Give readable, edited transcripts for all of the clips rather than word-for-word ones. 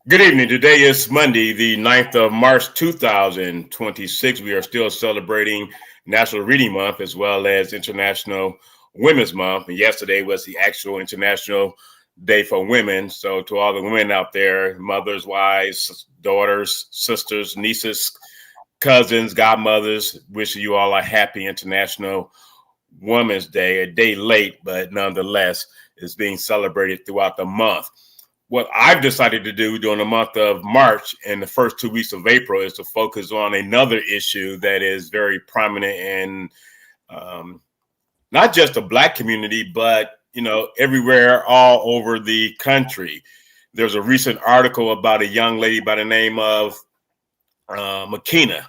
Good evening. Today is Monday, the 9th of March, 2026. We are still celebrating National Reading Month as well as International Women's Month. And yesterday was the actual International Day for Women. So to all the women out there, mothers, wives, daughters, sisters, nieces, cousins, godmothers, wishing you all a happy International Women's Day, a day late, but nonetheless, it's being celebrated throughout the month. What I've decided to do during the month of March and the first 2 weeks of April is to focus on another issue that is very prominent in not just the Black community, but everywhere, all over the country. There's a recent article about a young lady by the name of Makina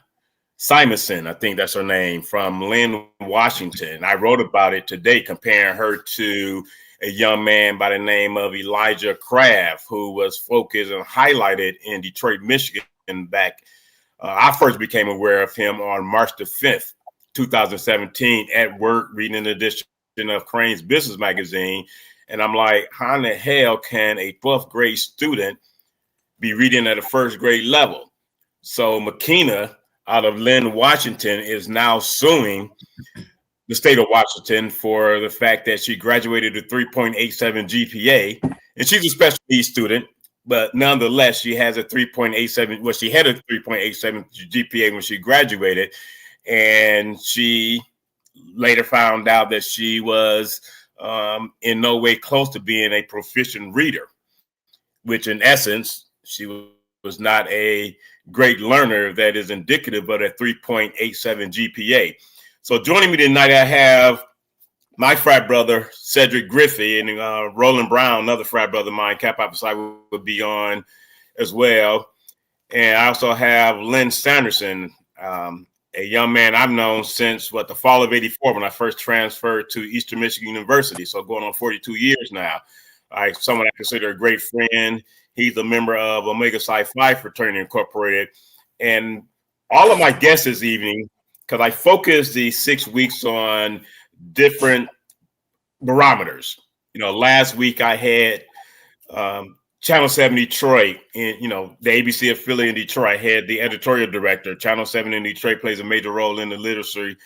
Simonson, I think that's her name, from Lynn, Washington. I wrote about it today, comparing her to a young man by the name of Elijah Craft, who was focused and highlighted in Detroit, Michigan back. I first became aware of him on March the 5th, 2017 at work, reading an edition of Crain's Business Magazine. And I'm like, how in the hell can a 12th grade student be reading at a first grade level? So Makina out of Lynn, Washington is now suing the state of Washington for the fact that she graduated with 3.87 GPA, and she's a special needs student, but nonetheless, she has a 3.87. Well, she had a 3.87 GPA when she graduated, and she later found out that she was in no way close to being a proficient reader, which in essence, she was not a great learner that is indicative of a 3.87 GPA. So joining me tonight, I have my frat brother, Cedric Griffey, and Roland Brown, another frat brother of mine, Kappa Alpha Psi, will be on as well. And I also have Lynn Sanderson, a young man I've known since, the fall of '84 when I first transferred to Eastern Michigan University. So going on 42 years now. Someone I consider a great friend. He's a member of Omega Psi Phi Fraternity Incorporated. And all of my guests this evening, because I focused these 6 weeks on different barometers. Last week I had Channel 7 Detroit, and the ABC affiliate in Detroit. I had the editorial director. Channel 7 in Detroit plays a major role in the literacy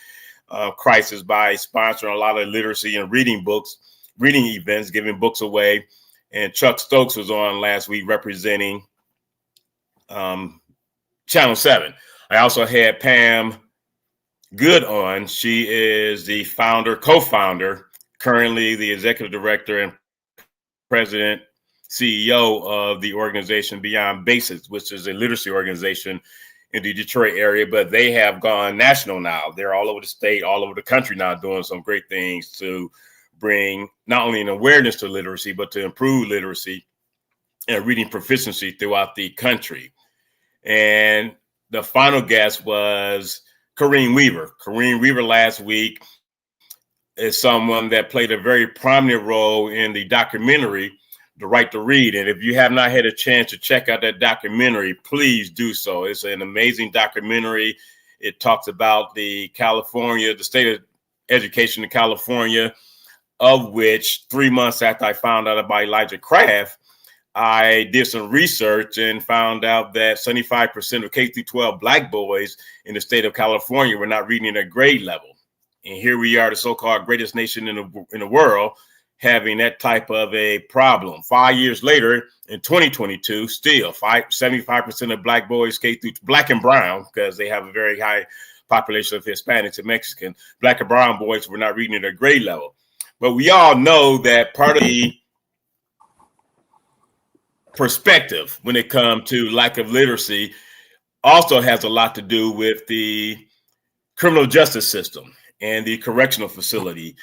crisis by sponsoring a lot of literacy and reading events, giving books away. And Chuck Stokes was on last week representing Channel 7. I also had Pam Good on. She is the co-founder, currently the executive director and president, CEO of the organization Beyond Basics, which is a literacy organization in the Detroit area, but they have gone national now. They're all over the state, all over the country now, doing some great things to bring not only an awareness to literacy, but to improve literacy and reading proficiency throughout the country. And the final guest was Corinne Weaver. Corinne Weaver last week is someone that played a very prominent role in the documentary, The Right to Read. And if you have not had a chance to check out that documentary, please do so. It's an amazing documentary. It talks about the state of education in California, of which 3 months after I found out about Elijah Craft, I did some research and found out that 75% of K through 12 Black boys in the state of California were not reading at grade level. And here we are, the so-called greatest nation in the world, having that type of a problem. 5 years later, in 2022, still 75% of Black boys, Black and brown, because they have a very high population of Hispanics and Mexican, Black and brown boys were not reading at a grade level. But we all know that part of the perspective when it comes to lack of literacy also has a lot to do with the criminal justice system and the correctional facility.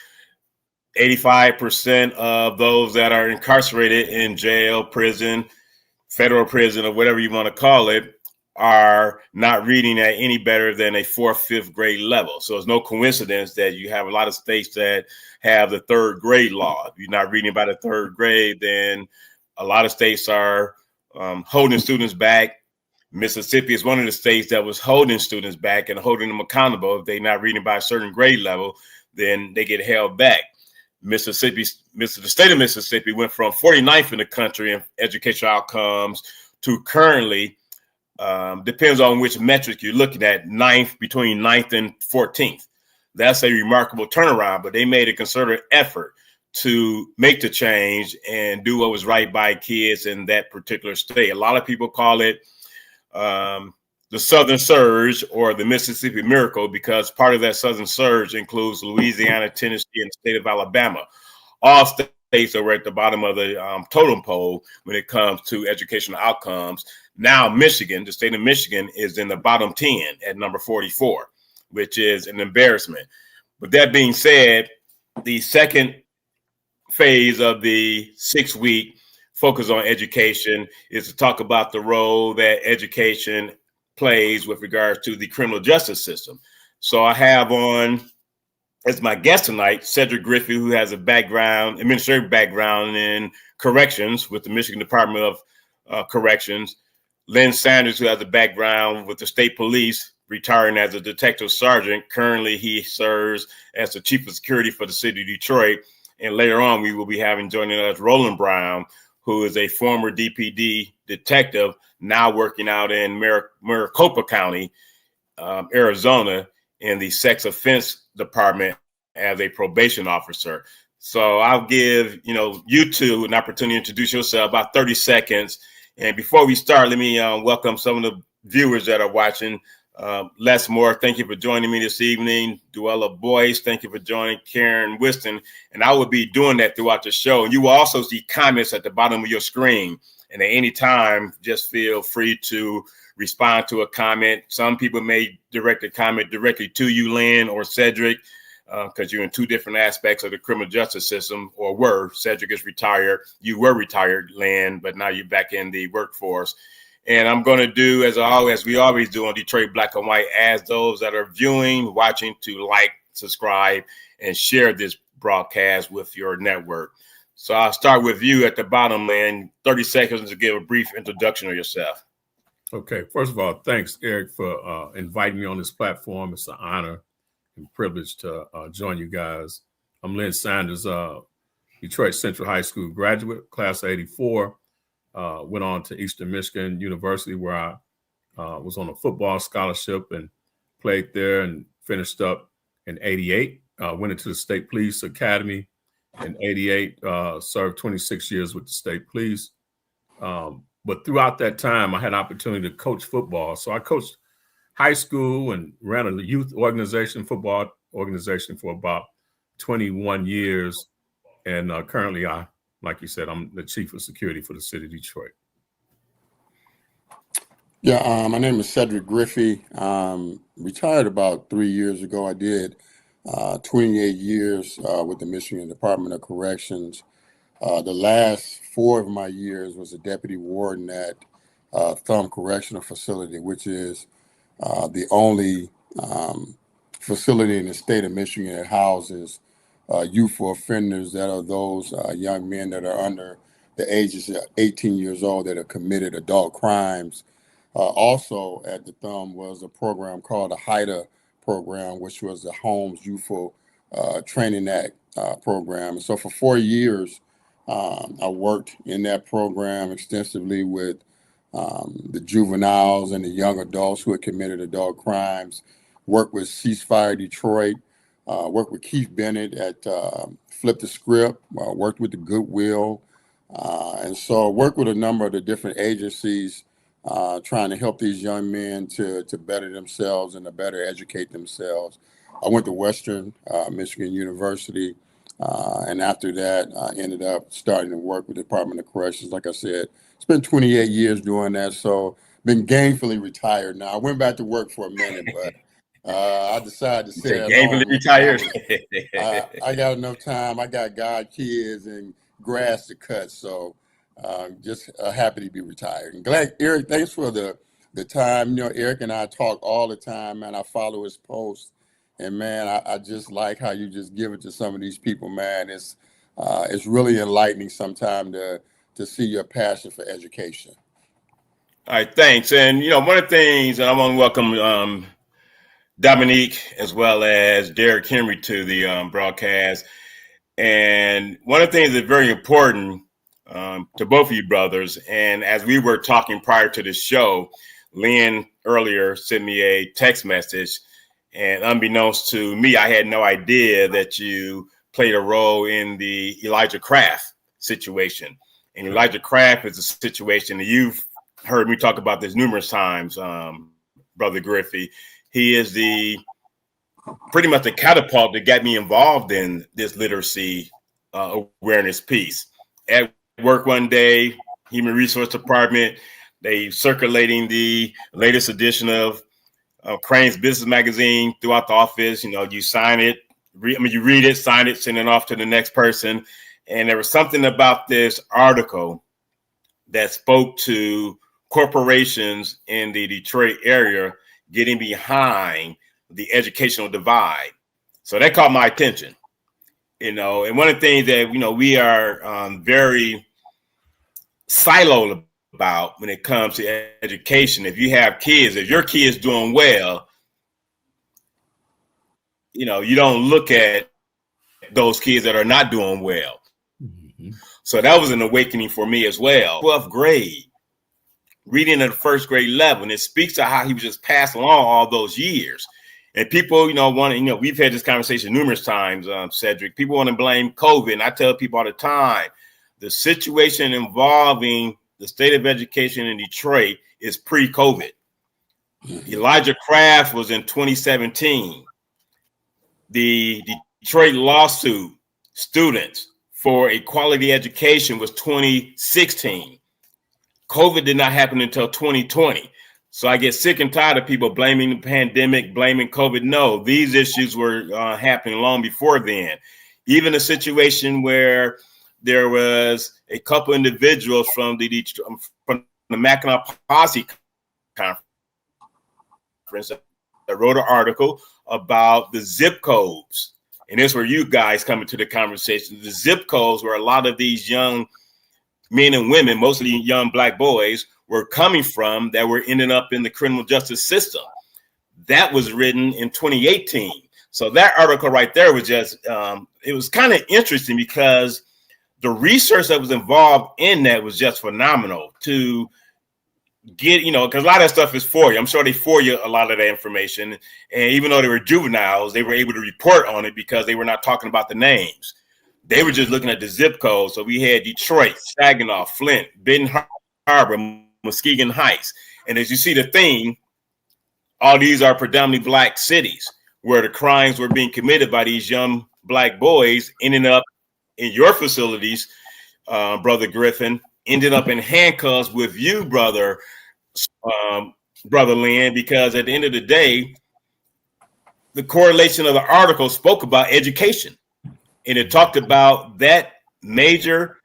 85% of those that are incarcerated in jail, prison, federal prison, or whatever you want to call it, are not reading at any better than a 4th, 5th grade level. So it's no coincidence that you have a lot of states that have the 3rd grade law. If you're not reading by the 3rd grade, then a lot of states are holding students back. Mississippi is one of the states that was holding students back and holding them accountable. If they're not reading by a certain grade level, then they get held back. The state of Mississippi went from 49th in the country in educational outcomes to currently, depends on which metric you're looking at, between ninth and 14th. That's a remarkable turnaround, but they made a concerted effort to make the change and do what was right by kids in that particular state. A lot of people call it the Southern Surge or the Mississippi Miracle, because part of that Southern Surge includes Louisiana, Tennessee, and the state of Alabama. All states are at the bottom of the totem pole when it comes to educational outcomes. Now Michigan, the state of Michigan, is in the bottom 10 at number 44, which is an embarrassment. But that being said, the second phase of the 6-week focus on education is to talk about the role that education plays with regards to the criminal justice system. So I have on as my guest tonight Cedric Griffey, who has a administrative background in corrections with the Michigan Department of Corrections. Lynn Sanders, who has a background with the state police, retiring as a detective sergeant. Currently, he serves as the chief of security for the city of Detroit. And later on, we will be having joining us Roland Brown, who is a former DPD detective, now working out in Maricopa County, Arizona, in the sex offense department as a probation officer. So I'll give you two an opportunity to introduce yourself, about 30 seconds. And before we start, let me welcome some of the viewers that are watching. Les Moore, thank you for joining me this evening. Duella Boyce, thank you for joining. Karen Whiston, and I will be doing that throughout the show. And you will also see comments at the bottom of your screen. And at any time, just feel free to respond to a comment. Some people may direct a comment directly to you, Lynn or Cedric, because you're in two different aspects of the criminal justice system, or were. Cedric is retired. You were retired, Lynn, but now you're back in the workforce. And I'm going to do, as we always do on Detroit Black and White, ask those that are viewing, watching, to like, subscribe, and share this broadcast with your network. So I'll start with you at the bottom, man. 30 seconds to give a brief introduction of yourself. Okay. First of all, thanks, Eric, for inviting me on this platform. It's an honor and privilege to join you guys. I'm Lynn Sanders, Detroit Central High School graduate, class of '84. Went on to Eastern Michigan University, where I was on a football scholarship and played there, and finished up in '88. Went into the State Police Academy in '88, served 26 years with the State Police. But throughout that time, I had an opportunity to coach football. So I coached high school and ran a youth football organization for about 21 years. And currently, like you said, I'm the chief of security for the city of Detroit. Yeah, my name is Cedric Griffey. Retired about 3 years ago. I did 28 years with the Michigan Department of Corrections. The last 4 of my years was a deputy warden at Thumb Correctional Facility, which is the only facility in the state of Michigan that houses youthful offenders, that are those young men that are under the ages of 18 years old that have committed adult crimes. Also at the Thumb was a program called the HIDA program, which was the Holmes Youthful Training Act program. And so for 4 years, I worked in that program extensively with the juveniles and the young adults who had committed adult crimes. Worked with Ceasefire Detroit, worked with Keith Bennett at Flip the Script, worked with the Goodwill. And so worked with a number of the different agencies trying to help these young men to better themselves and to better educate themselves. I went to Western Michigan University, and after that, I ended up starting to work with the Department of Corrections. Like I said, spent 28 years doing that, so been gainfully retired now. I went back to work for a minute, but I decided to stay at home. Retired. I got enough time. I got kids and grass to cut, so just happy to be retired. And glad, Eric, thanks for the time. Eric and I talk all the time, man. I follow his posts, and man, I just like how you just give it to some of these people, man. It's really enlightening sometimes to see your passion for education. All right, thanks. And one of the things, and I want to welcome Dominique as well as Derek Henry to the broadcast. And one of the things that's very important to both of you brothers. And as we were talking prior to the show, Lynn earlier sent me a text message, and unbeknownst to me, I had no idea that you played a role in the Elijah Craft situation. And Elijah Craft is a situation that you've heard me talk about this numerous times, Brother Griffey. He is pretty much the catapult that got me involved in this literacy awareness piece. At work one day, Human Resource Department, they circulating the latest edition of Crane's Business Magazine throughout the office. You know, you sign it, you read it, sign it, send it off to the next person. And there was something about this article that spoke to corporations in the Detroit area getting behind the educational divide. So that caught my attention, you know, and one of the things that, you know, we are very siloed about when it comes to education. If you have kids, if your kid's doing well, you know, you don't look at those kids that are not doing well. Mm-hmm. So that was an awakening for me as well. 12th grade, reading at the first grade level, and it speaks to how he was just passed along all those years. And people, you know, we've had this conversation numerous times, Cedric. People want to blame COVID. And I tell people all the time, the situation involving the state of education in Detroit is pre-COVID. Mm-hmm. Elijah Craft was in 2017. The Detroit lawsuit, students for a quality education, was 2016. COVID did not happen until 2020. So I get sick and tired of people blaming the pandemic, blaming COVID. No, these issues were happening long before then. Even a situation where there was a couple individuals from the Mackinac Posse Conference that wrote an article about the zip codes. And this is where you guys come into the conversation. The zip codes where a lot of these young men and women, mostly young Black boys, were coming from that were ending up in the criminal justice system. That was written in 2018. So that article right there was just, it was kind of interesting because the research that was involved in that was just phenomenal to get, you know, because a lot of that stuff is for you. I'm sure they for you a lot of that information. And even though they were juveniles, they were able to report on it because they were not talking about the names. They were just looking at the zip code. So we had Detroit, Saginaw, Flint, Benton Harbor, Muskegon Heights. And as you see the theme, all these are predominantly Black cities where the crimes were being committed by these young Black boys, ending up in your facilities, Brother Griffin, ended up in handcuffs with you, Brother Lynn, because at the end of the day, the correlation of the article spoke about education. And it talked about that major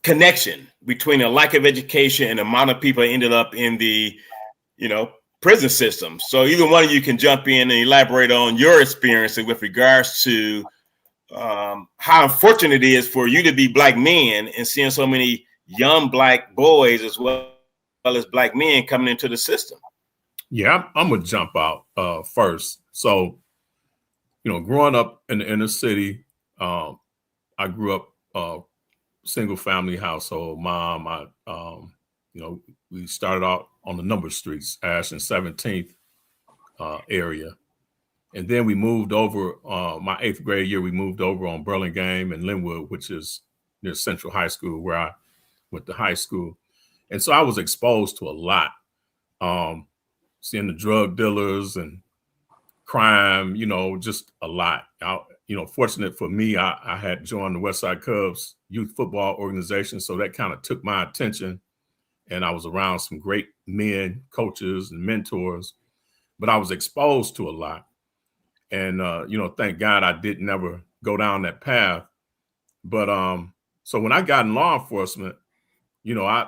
connection between a lack of education and the amount of people that ended up in the, you know, prison system. So either one of you can jump in and elaborate on your experience with regards to how unfortunate it is for you to be Black men and seeing so many young Black boys as well as Black men coming into the system. Yeah, I'm going to jump out first. So, you know, growing up in the inner city, I grew up single family household. Mom, you know, we started out on the number streets, Ash and 17th area. And then we moved over, my 8th grade year, we moved over on Burlingame and Linwood, which is near Central High School, where I went to high school. And so I was exposed to a lot, seeing the drug dealers and crime, you know, just a lot. You know, fortunate for me, I had joined the Westside Cubs youth football organization. So that kind of took my attention. And I was around some great men, coaches, and mentors, but I was exposed to a lot. And, you know, thank God I didn't ever go down that path. But so when I got in law enforcement, you know, I,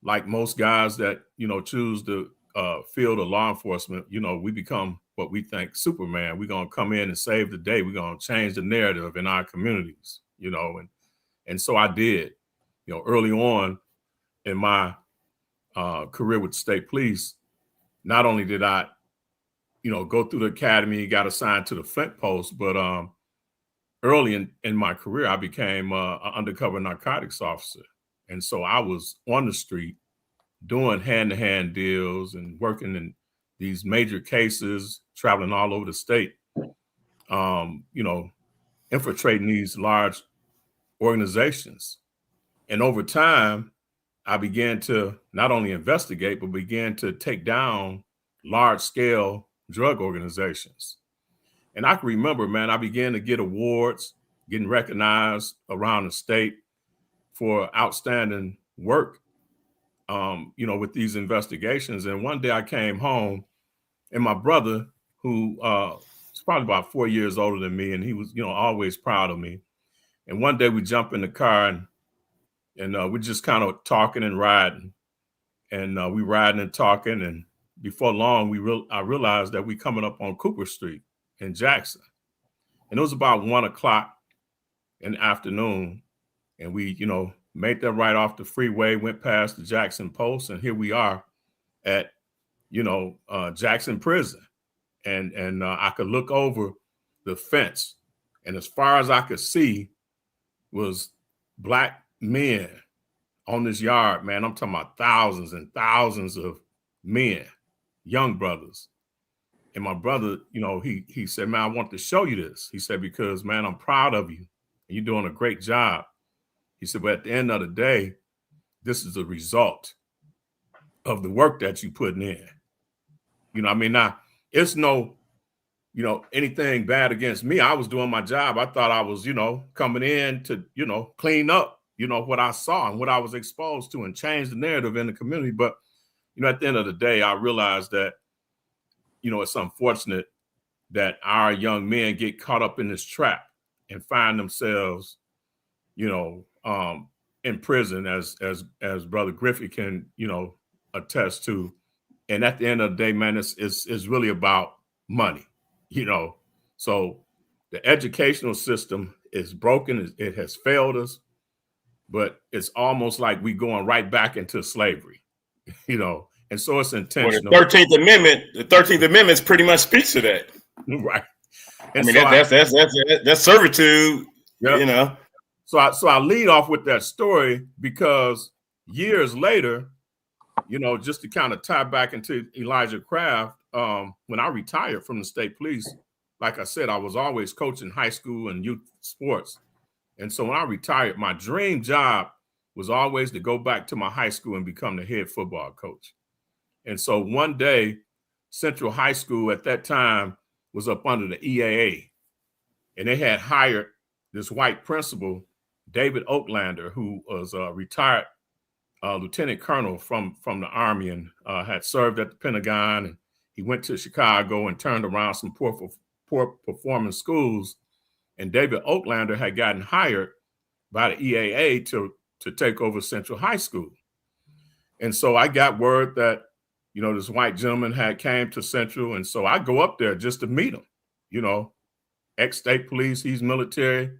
like most guys that, you know, choose the field of law enforcement, you know, we become what we think Superman. We're going to come in and save the day. We're going to change the narrative in our communities, you know, and so I did, you know, early on in my career with the state police. Not only did I, you know, go through the academy, got assigned to the Flint post, but early in my career, I became an undercover narcotics officer. And so I was on the street doing hand-to-hand deals and working in these major cases, traveling all over the state, infiltrating these large organizations. And over time, I began to not only investigate, but began to take down large-scale drug organizations. And I can remember, man, I began to get awards, getting recognized around the state for outstanding work, with these investigations. And one day I came home, and my brother, who was probably about 4 years older than me, and he was, always proud of me. And one day we jump in the car and we're just kind of talking and riding, and we riding and talking. And before long, I realized that we coming up on Cooper Street in Jackson, and it was about 1 o'clock in the afternoon, and we, made that right off the freeway, went past the Jackson Post, and here we are at, Jackson Prison, and I could look over the fence, and as far as I could see was Black men on this yard, man. I'm talking about thousands and thousands of men, young brothers. And my brother, he said, man, I want to show you this. He said, because, man, I'm proud of you. You're doing a great job. He said, but at the end of the day, this is a result of the work that you putting in. Now, it's no, anything bad against me. I was doing my job. I thought I was, coming in to, clean up, what I saw and what I was exposed to and change the narrative in the community. But, at the end of the day, I realized that, it's unfortunate that our young men get caught up in this trap and find themselves, in prison, as Brother Griffey can, attest to. And at the end of the day, man, it's really about money, So the educational system is broken. It has failed us, but it's almost like we going right back into slavery, and so it's intentional. Well, the 13th Amendment pretty much speaks to that. Right. And that's servitude, yep. So I lead off with that story because years later, just to kind of tie back into Elijah Craft, when I retired from the state police, like I said, I was always coaching high school and youth sports. And so when I retired, my dream job was always to go back to my high school and become the head football coach. And so one day, Central High School at that time was up under the EAA, and they had hired this white principal, David Oaklander, who was a retired lieutenant colonel from the Army and had served at the Pentagon. And he went to Chicago and turned around some poor performing schools. And David Oaklander had gotten hired by the EAA to take over Central High School. And so I got word that, this white gentleman had came to Central. And so I go up there just to meet him, ex-state police, he's military,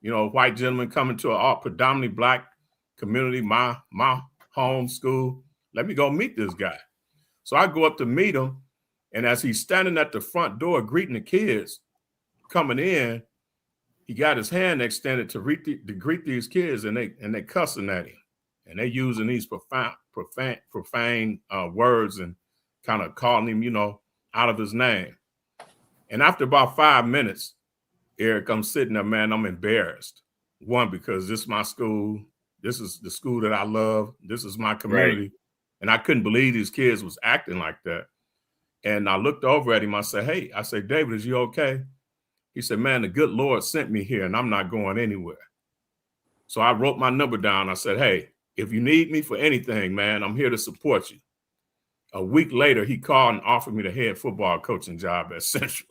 white gentleman coming to a predominantly Black community, my home school. Let me go meet this guy. So I go up to meet him. And as he's standing at the front door greeting the kids coming in, he got his hand extended to greet these kids, and they cussing at him, and they using these profane words and kind of calling him, out of his name. And after about 5 minutes, Eric, I'm sitting there, man, I'm embarrassed. One, because this is my school. This is the school that I love. This is my community. Right. And I couldn't believe these kids was acting like that. And I looked over at him. I said, hey, David, is you okay? He said, man, the good Lord sent me here and I'm not going anywhere. So I wrote my number down. I said, hey, if you need me for anything, man, I'm here to support you. A week later, he called and offered me the head football coaching job at Central.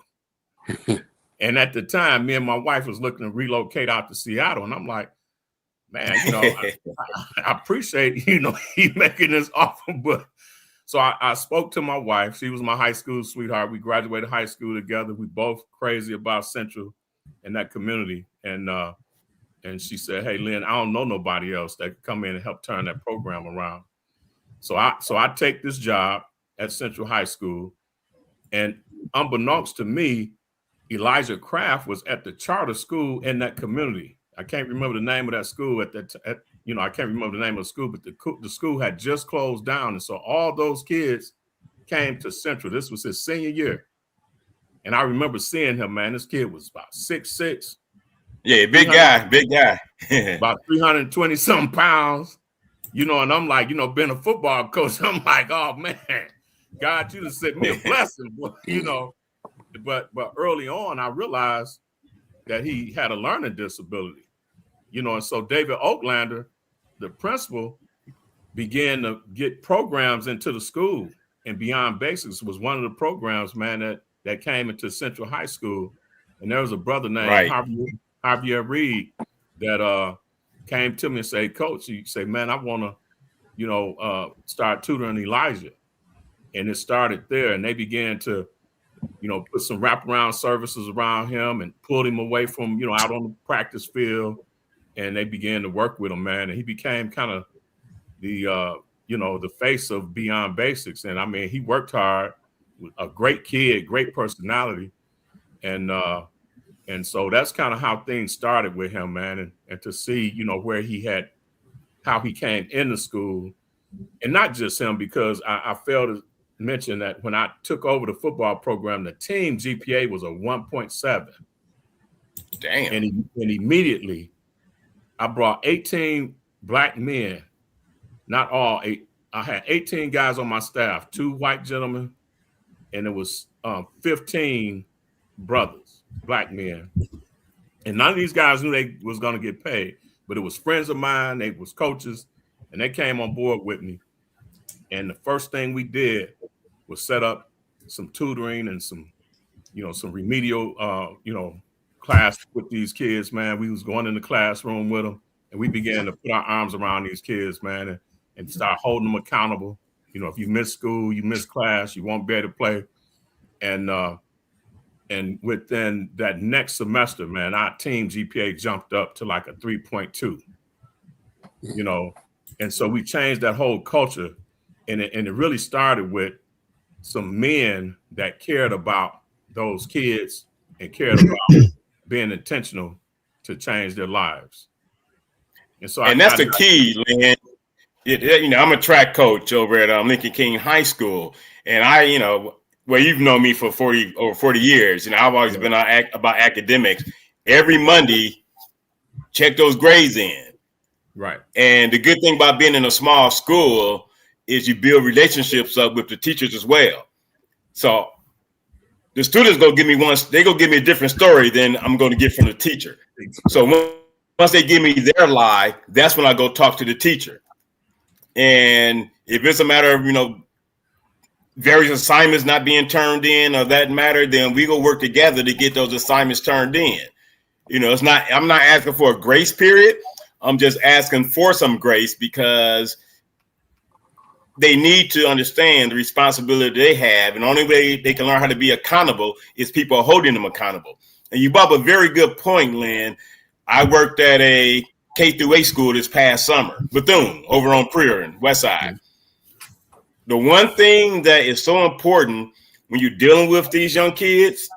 And at the time, me and my wife was looking to relocate out to Seattle. And I'm like, man, I appreciate, he making this offer. But so I spoke to my wife. She was my high school sweetheart. We graduated high school together. We both crazy about Central and that community. And she said, hey, Lynn, I don't know nobody else that could come in and help turn that program around. So I take this job at Central High School. And unbeknownst to me, Elijah Craft was at the charter school in that community. I can't remember the name of that school I can't remember the name of the school, but the school had just closed down. And so all those kids came to Central. This was his senior year. And I remember seeing him, man. This kid was about 6'6". Yeah, big guy. About 320 something pounds. And I'm like, being a football coach, I'm like, oh man, God, you just sent me a blessing, But early on, I realized that he had a learning disability, and so David Oaklander, the principal, began to get programs into the school, and Beyond Basics was one of the programs, man, that came into Central High School. And there was a brother named Javier Reed that came to me and said, Coach, he said, man, I want to, start tutoring Elijah. And it started there, and they began to, put some wraparound services around him and pulled him away from, out on the practice field. And they began to work with him, man. And he became kind of the, the face of Beyond Basics. And I mean, he worked hard, a great kid, great personality. And so that's kind of how things started with him, man. And to see, how he came into school, and not just him, because I failed to mention that when I took over the football program, the team GPA was a 1.7. Damn. And immediately I brought 18 black men, not all 8. I had 18 guys on my staff, 2 white gentlemen, and it was 15 brothers, black men. And none of these guys knew they was going to get paid, but it was friends of mine. They was coaches, and they came on board with me. And the first thing we did was set up some tutoring and some remedial, class with these kids, man. We was going in the classroom with them, and we began to put our arms around these kids, man, and start holding them accountable. If you miss school, you miss class, you won't be able to play. And within that next semester, man, our team GPA jumped up to like a 3.2, and so we changed that whole culture. And it really started with some men that cared about those kids and cared about being intentional to change their lives. And that's the key, Lynn. I'm a track coach over at Lincoln King High School, and you've known me for over 40 years, and I've always been about academics. Every Monday, check those grades in. Right. And the good thing about being in a small school is you build relationships up with the teachers as well. So the students go give me a different story than I'm going to get from the teacher. So once they give me their lie, that's when I go talk to the teacher. And if it's a matter of, various assignments not being turned in or that matter, then we go work together to get those assignments turned in. I'm not asking for a grace period. I'm just asking for some grace because they need to understand the responsibility they have. And the only way they can learn how to be accountable is people holding them accountable. And you brought up a very good point, Lynn. I worked at a K-8 school this past summer, Bethune, over on Prairie and West Side. The one thing that is so important when you're dealing with these young kids,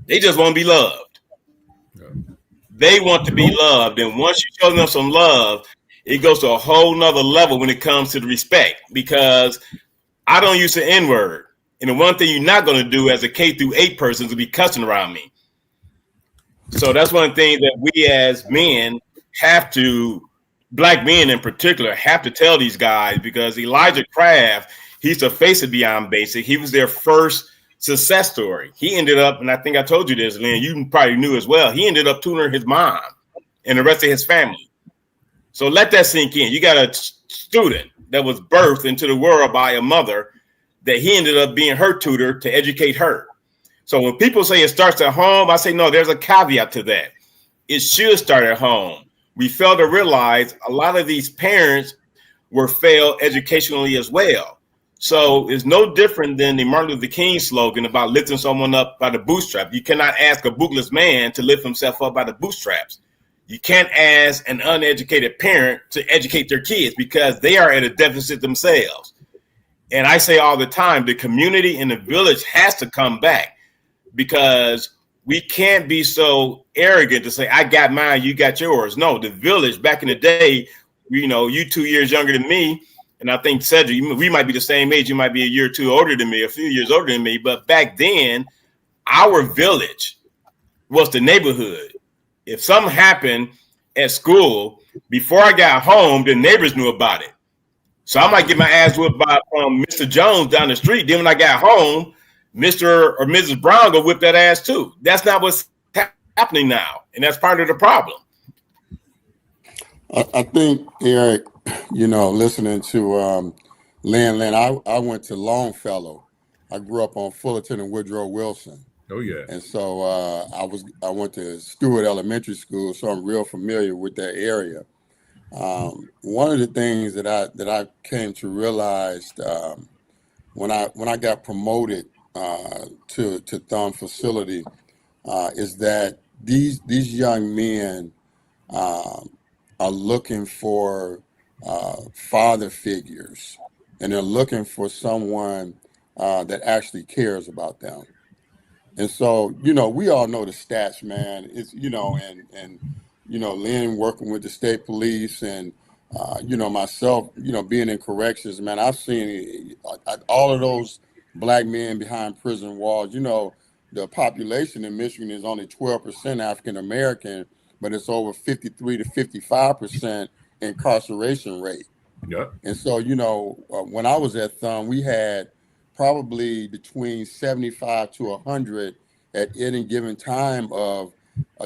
they just want to be loved. Yeah. They want to be loved. And once you show them some love, it goes to a whole nother level when it comes to the respect, because I don't use the N-word. And the one thing you're not going to do as a K-8 person is be cussing around me. So that's one thing that we as men have to, black men in particular, have to tell these guys, because Elijah Craft, he's the face of Beyond Basic. He was their first success story. He ended up, and I think I told you this, Lynn, you probably knew as well, he ended up tutoring his mom and the rest of his family. So let that sink in. You got a student that was birthed into the world by a mother that he ended up being her tutor to educate her. So when people say it starts at home, I say, no, there's a caveat to that. It should start at home. We fail to realize a lot of these parents were failed educationally as well. So it's no different than the Martin Luther King slogan about lifting someone up by the bootstrap. You cannot ask a bootless man to lift himself up by the bootstraps. You can't ask an uneducated parent to educate their kids because they are at a deficit themselves. And I say all the time, the community and the village has to come back, because we can't be so arrogant to say, I got mine, you got yours. No, the village back in the day, you 2 years younger than me. And I think Cedric, we might be the same age. You might be a year or two older than me, a few years older than me. But back then, our village was the neighborhood. If something happened at school, before I got home, the neighbors knew about it. So I might get my ass whipped by Mr. Jones down the street. Then when I got home, Mr. or Mrs. Brown go whip that ass too. That's not what's happening now. And that's part of the problem. I think, Eric, listening to Lynn, I went to Longfellow. I grew up on Fullerton and Woodrow Wilson. Oh yeah. And so I went to Stewart Elementary School, so I'm real familiar with that area. One of the things that I came to realize when I got promoted to Thumb facility is that these young men are looking for father figures, and they're looking for someone that actually cares about them. And so, we all know the stats, man. It's, Lynn working with the state police and, myself, being in corrections, man, I've seen all of those black men behind prison walls. The population in Michigan is only 12% African-American, but it's over 53 to 55% incarceration rate. Yeah. And so, when I was at Thumb, we had probably between 75 to 100 at any given time of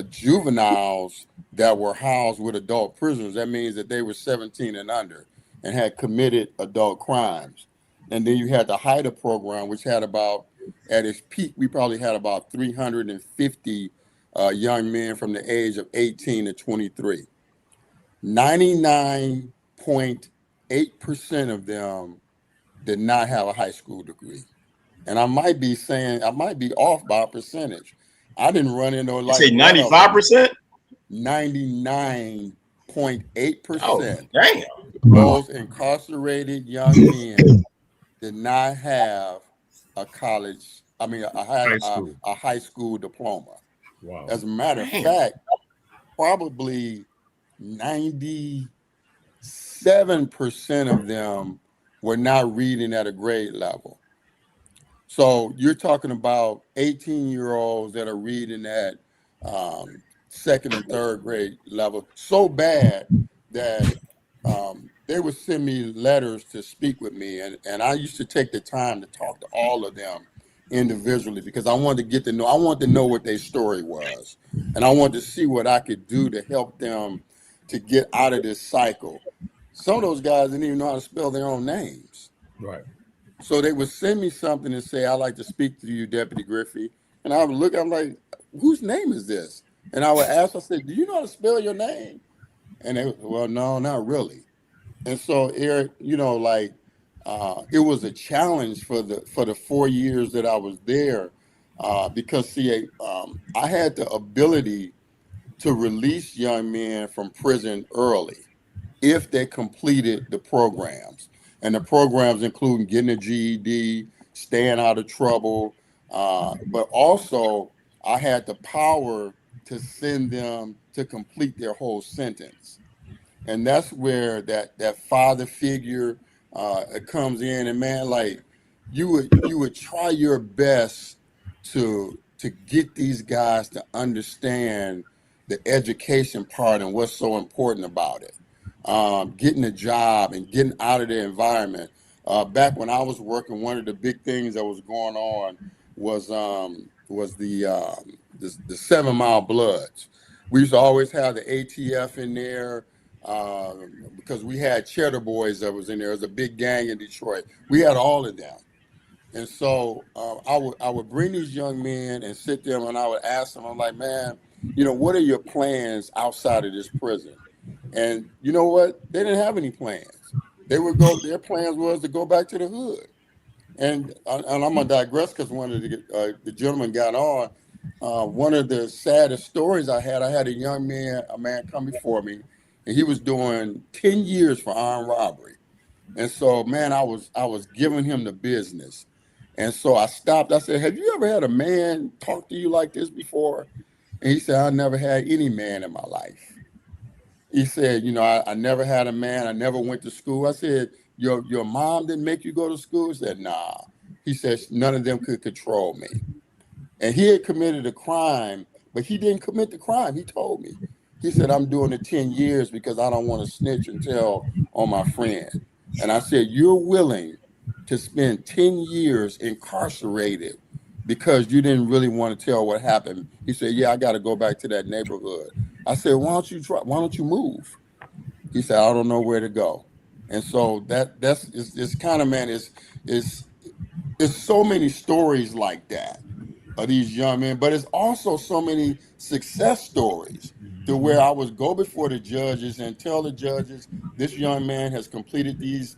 juveniles that were housed with adult prisoners. That means that they were 17 and under and had committed adult crimes. And then you had the HIDA program, which had at its peak, we probably had about 350 young men from the age of 18 to 23. 99.8% of them did not have a high school degree. And I might be off by a percentage. I didn't run into You say 95%? 99.8%. Oh, damn. Those incarcerated young men did not have a high school diploma. Wow. As a matter of fact, probably 97% of them were not reading at a grade level. So you're talking about 18-year-olds that are reading at second and third grade level so bad that they would send me letters to speak with me. And I used to take the time to talk to all of them individually because I wanted to know what their story was. And I wanted to see what I could do to help them to get out of this cycle. Some of those guys didn't even know how to spell their own names. Right. So they would send me something and say, I'd like to speak to you, Deputy Griffey. And I would look, I'm like, whose name is this? And I would ask, I said, do you know how to spell your name? And they would, well, no, not really. And so, Eric, it was a challenge for the 4 years that I was there because, see, I had the ability to release young men from prison early if they completed the programs. And the programs include getting a GED, staying out of trouble, but also I had the power to send them to complete their whole sentence. And that's where that father figure comes in. And man, like you would try your best to get these guys to understand the education part and what's so important about it. Getting a job and getting out of their environment. Back when I was working, one of the big things that was going on was the 7 Mile Bloods. We used to always have the ATF in there because we had Cheddar Boys that was in there. It was a big gang in Detroit. We had all of them. And so I would bring these young men and sit them and I would ask them, I'm like, man, what are your plans outside of this prison? And you know what? They didn't have any plans. Their plans was to go back to the hood. And I'm gonna digress because one of the gentlemen got on. One of the saddest stories I had a man come before me, and he was doing 10 years for armed robbery. And so, man, I was giving him the business. And so I stopped. I said, have you ever had a man talk to you like this before? And he said, I never had any man in my life. He said, I never had a man. I never went to school. I said, your mom didn't make you go to school? He said, nah. He said, none of them could control me. And he had committed a crime, but he didn't commit the crime. He told me. He said, I'm doing the 10 years because I don't want to snitch and tell on my friend. And I said, you're willing to spend 10 years incarcerated because you didn't really want to tell what happened. He said, yeah, I got to go back to that neighborhood. I said, why don't you move? He said, I don't know where to go. And so it's kind of, man, it's so many stories like that of these young men, but it's also so many success stories to where I would go before the judges and tell the judges, this young man has completed his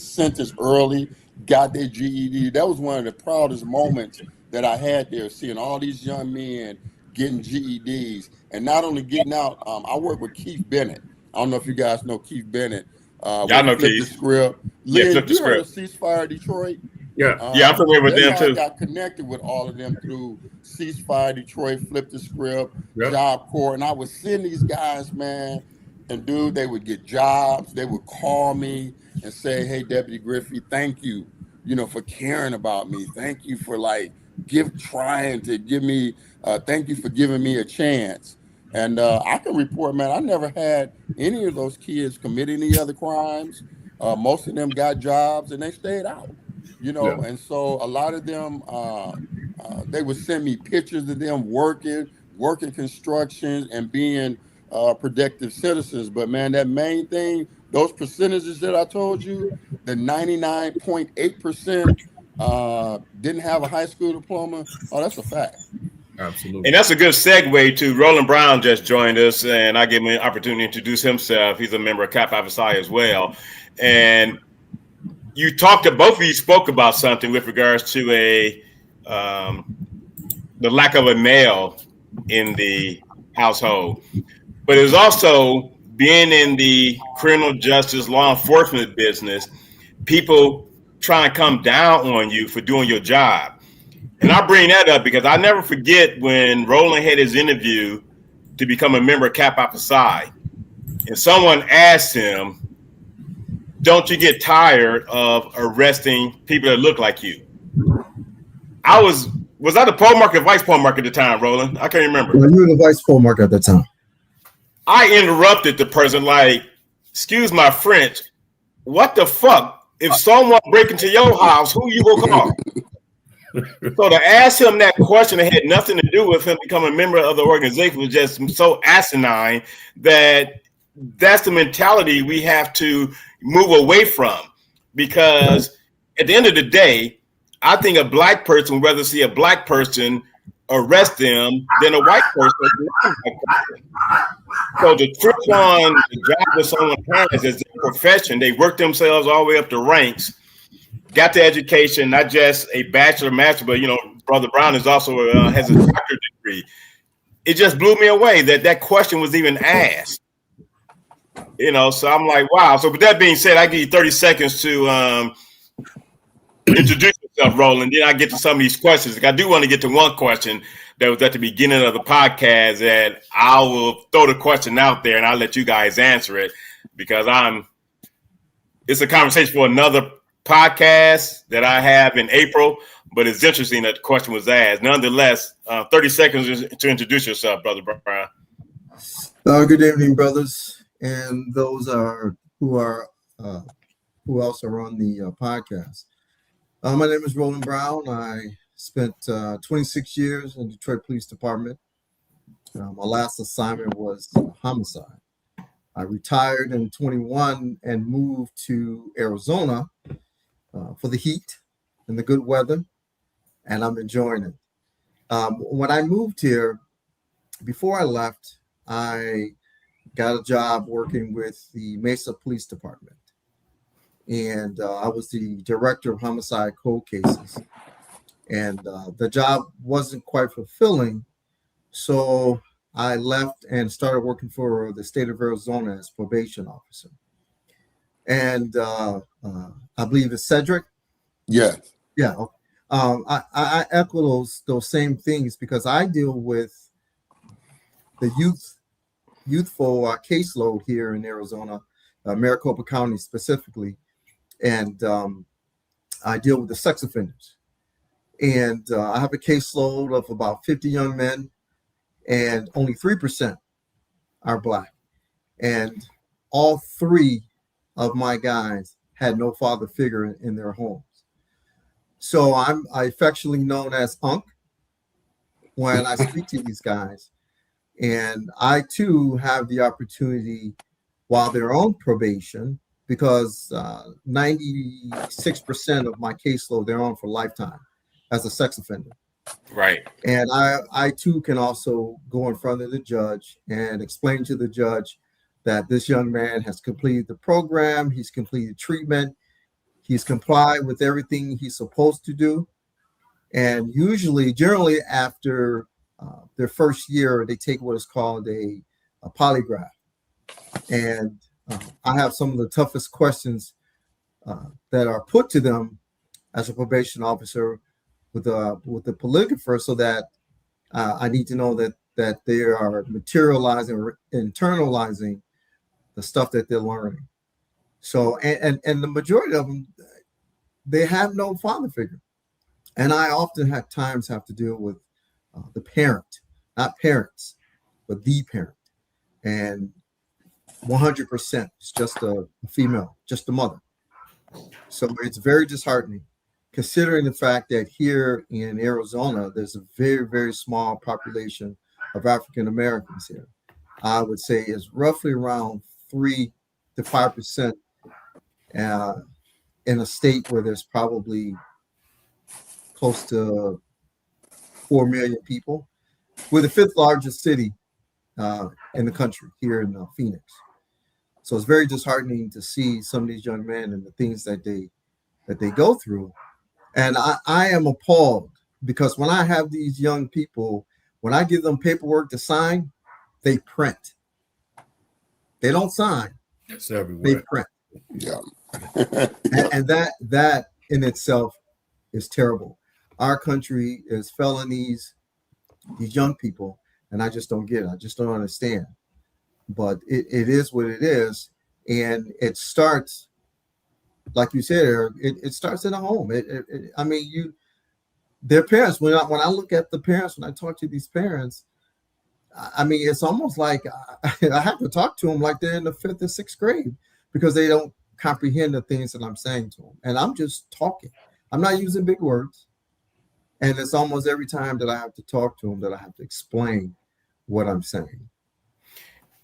sentence early, got their GED. That was one of the proudest moments that I had there, seeing all these young men getting GEDs and not only getting out. I work with Keith Bennett. I don't know if you guys know Keith Bennett. Yeah, I know Flip Keith. the Script. Yeah, Lynn, Flip the you heard of Script. Ceasefire Detroit? Yeah. Yeah, I'm familiar with them too. I got connected with all of them through Ceasefire Detroit, Flip the Script, Yep. Job Corps, and I would send these guys, man, and dude, they would get jobs. They would call me and say, "Hey, Deputy Griffey, thank you, for caring about me. Thank you for trying to give me. Thank you for giving me a chance." And I can report, man, I never had any of those kids commit any other crimes. Most of them got jobs and they stayed out. Yeah. And so a lot of them, they would send me pictures of them working construction and being productive citizens. But man, that main thing, those percentages that I told you, the 99.8% didn't have a high school diploma. Oh, that's a fact. Absolutely. And that's a good segue to Roland Brown just joined us, and I give him an opportunity to introduce himself. He's a member of Kappa Psi as well. And both of you spoke about something with regards to the lack of a male in the household. But it was also being in the criminal justice law enforcement business, people trying to come down on you for doing your job. And I bring that up because I never forget when Roland had his interview to become a member of Kappa Psi, and someone asked him, don't you get tired of arresting people that look like you? Was I the poll market or vice poll market at the time, Roland? I can't remember. Well, you were the vice poll market at the time. I interrupted the person like, excuse my French, what the fuck? If someone break into your house, who you gonna call? So to ask him that question that had nothing to do with him becoming a member of the organization was just so asinine that that's the mentality we have to move away from. Because at the end of the day, I think a black person would rather see a black person arrest them than a white person. So the trick on the job that someone has is their profession. They work themselves all the way up the ranks, got the education, not just a bachelor, master, but Brother Brown is also has a doctorate degree. It just blew me away that question was even asked. So I'm like, wow. So with that being said, I give you 30 seconds to introduce yourself, Roland. Then I get to some of these questions. I do want to get to one question that was at the beginning of the podcast, and I will throw the question out there and I'll let you guys answer it because it's a conversation for another podcast that I have in April, but it's interesting that the question was asked. Nonetheless, 30 seconds to introduce yourself, Brother Brown. Good evening, brothers, and those who else are on the podcast. My name is Roland Brown. I spent 26 years in the Detroit Police Department. My last assignment was homicide. I retired in 21 and moved to Arizona for the heat and the good weather, and I'm enjoying it. When I moved here, before I left, I got a job working with the Mesa Police Department, and I was the director of homicide cold cases, and the job wasn't quite fulfilling, so I left and started working for the state of Arizona as probation officer. And I believe it's Cedric Yes. Yeah. Okay. I echo those same things because I deal with the youthful caseload here in Arizona, Maricopa County specifically, and I deal with the sex offenders. And I have a caseload of about 50 young men, and only 3% are Black. And all 3 of my guys had no father figure in their homes. So I'm affectionately known as Unc when I speak to these guys. And I too have the opportunity while they're on probation, because 96% of my caseload, they're on for lifetime as a sex offender. Right. And I too can also go in front of the judge and explain to the judge that this young man has completed the program, he's completed treatment, he's complied with everything he's supposed to do. And generally after their first year, they take what is called a polygraph. And I have some of the toughest questions that are put to them as a probation officer with the polygrapher, so that I need to know that they are materializing or internalizing the stuff that they're learning. So, and the majority of them, they have no father figure. And I often at times have to deal with the parent, not parents, but the parent. And 100% it's just a female, just a mother. So it's very disheartening, considering the fact that here in Arizona, there's a very, very small population of African Americans here. I would say is roughly around 3 to 5% in a state where there's probably close to 4 million people. We're the 5th largest city in the country here in Phoenix. So it's very disheartening to see some of these young men and the things that they go through. And I am appalled, because when I have these young people, when I give them paperwork to sign, they print. They don't sign. It's everywhere. They print. Yeah. And that in itself is terrible. Our country is felonies, these young people, and I just don't get it. I just don't understand. But it is what it is. And it starts, like you said, Eric, it starts in a home. I mean, their parents, when I look at the parents, when I talk to these parents, I mean, it's almost like I have to talk to them like they're in the 5th or 6th grade, because they don't comprehend the things that I'm saying to them. And I'm just talking. I'm not using big words. And it's almost every time that I have to talk to them that I have to explain what I'm saying.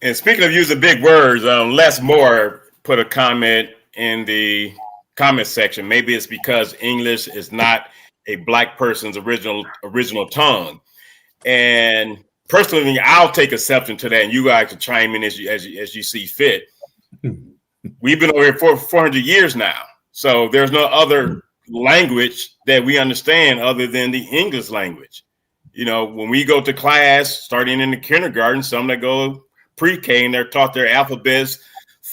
And speaking of using big words, Les Moore put a comment in the comment section. Maybe it's because English is not a Black person's original tongue. And personally, I'll take exception to that, and you guys can chime in as you see fit. We've been over here for 400 years now, so there's no other language that we understand other than the English language. You know, when we go to class, starting in the kindergarten, some that go pre-K and they're taught their alphabets,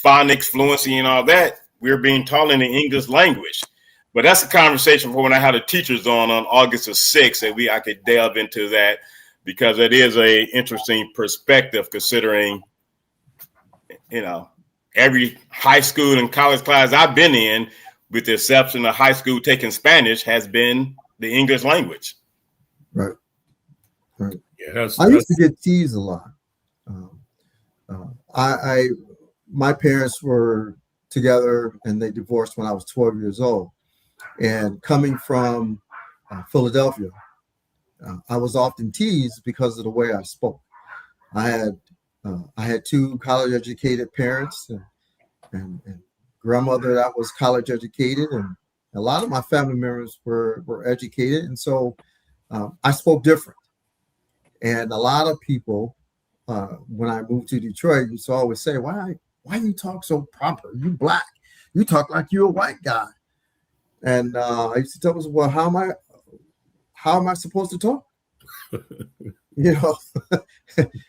phonics, fluency, and all that, we're being taught in the English language. But that's a conversation for when I had the teachers on August the 6th, and I could delve into that, because it is a interesting perspective, considering, you know, every high school and college class I've been in, with the exception of high school taking Spanish, has been the English language. Right. Yeah, I used to get teased a lot. My parents were together and they divorced when I was 12 years old. And coming from Philadelphia, I was often teased because of the way I spoke. I had 2 college-educated parents and grandmother that was college-educated, and a lot of my family members were educated, and so I spoke different. And a lot of people, when I moved to Detroit, used to always say, "Why you talk so proper? You Black. You talk like you're a white guy." And I used to tell them, "Well, how am I supposed to talk?" You know.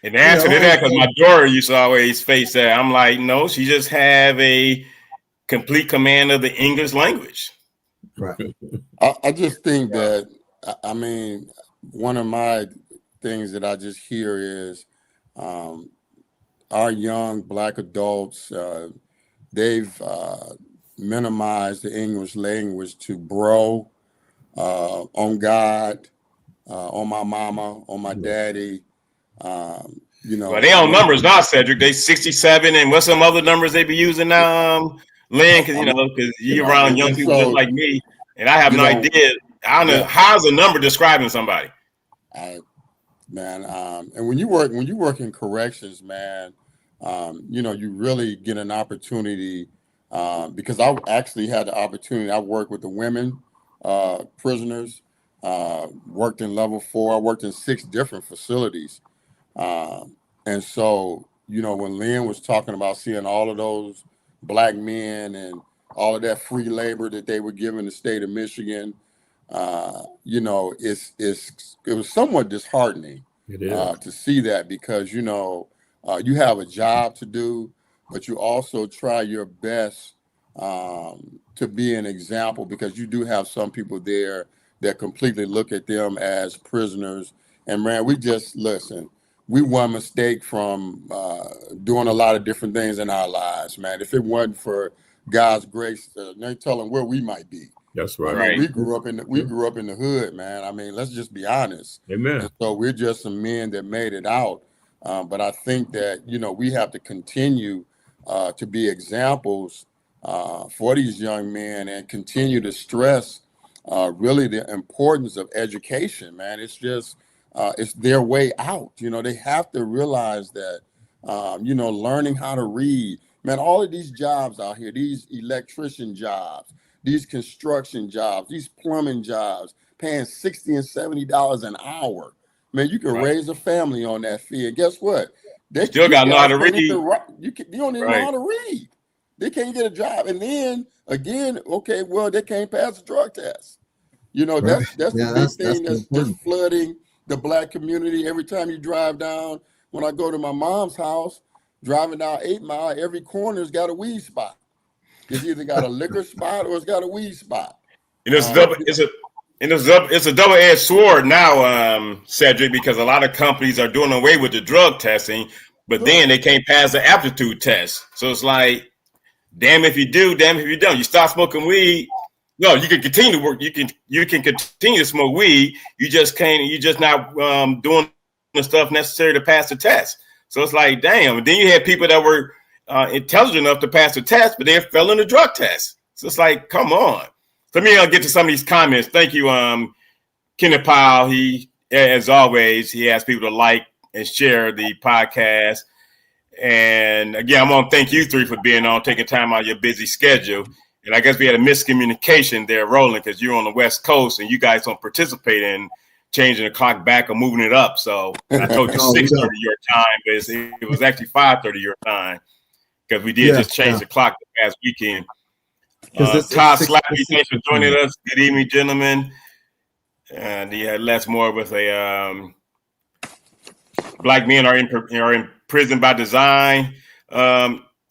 And the answer to that, because my daughter used to always face that, I'm like, no, she just have a complete command of the English language. Right. I just think that, I mean, one of my things that I just hear is our young Black adults, they've minimized the English language to bro, on God, on my mama, on my daddy. Well, they on numbers now, Cedric. They 67, and what's some other numbers they be using now, Lynn? Because because you're around young people just like me, and I have no idea. I don't know how's a number describing somebody. Man, and when you work in corrections, man, you really get an opportunity because I actually had the opportunity. I worked with the women prisoners, worked in level 4. I worked in 6 different facilities. And so, when Lynn was talking about seeing all of those Black men and all of that free labor that they were giving the state of Michigan, it was somewhat disheartening to see that because, you have a job to do, but you also try your best to be an example because you do have some people there that completely look at them as prisoners. And man, we one mistake from doing a lot of different things in our lives, man. If it wasn't for God's grace, they tell them where we might be. That's right. I mean, we grew up in the hood, man. I mean, let's just be honest. Amen. And so we're just some men that made it out. But I think that we have to continue to be examples for these young men and continue to stress really the importance of education, man. It's just it's their way out. They have to realize that, learning how to read, man, all of these jobs out here, these electrician jobs, these construction jobs, these plumbing jobs, paying $60 and $70 an hour. Man, you can raise a family on that fee. And guess what? They still got to know how to read. You don't even know how to read. They can't get a job. And then again, okay, well, they can't pass the drug test. That's the big thing that's just flooding the Black community. Every time you drive down, when I go to my mom's house, driving down 8 Mile, every corner's got a weed spot. It's either got a liquor spot or it's got a weed spot. It's a double-edged sword now, Cedric, because a lot of companies are doing away with the drug testing, but then they can't pass the aptitude test. So it's like, damn if you do, damn if you don't. You start smoking weed. No, you can continue to work. You can continue to smoke weed. You just can't. You're just not doing the stuff necessary to pass the test. So it's like, damn. And then you had people that were intelligent enough to pass the test, but they fell in the drug test. So it's like, come on. Let me get to some of these comments. Thank you, Kenneth Powell. He, as always, he asks people to like and share the podcast. And again, I'm gonna thank you three for being on, taking time out of your busy schedule. And I guess we had a miscommunication there, Roland, because you're on the West Coast and you guys don't participate in changing the clock back or moving it up. So I told you 6:30 your time, but it was actually 5:30 your time because we did just change the clock the past weekend. Todd Slappy, thanks for joining us. Good evening, gentlemen. And he had less more with a Black men are in prison by design.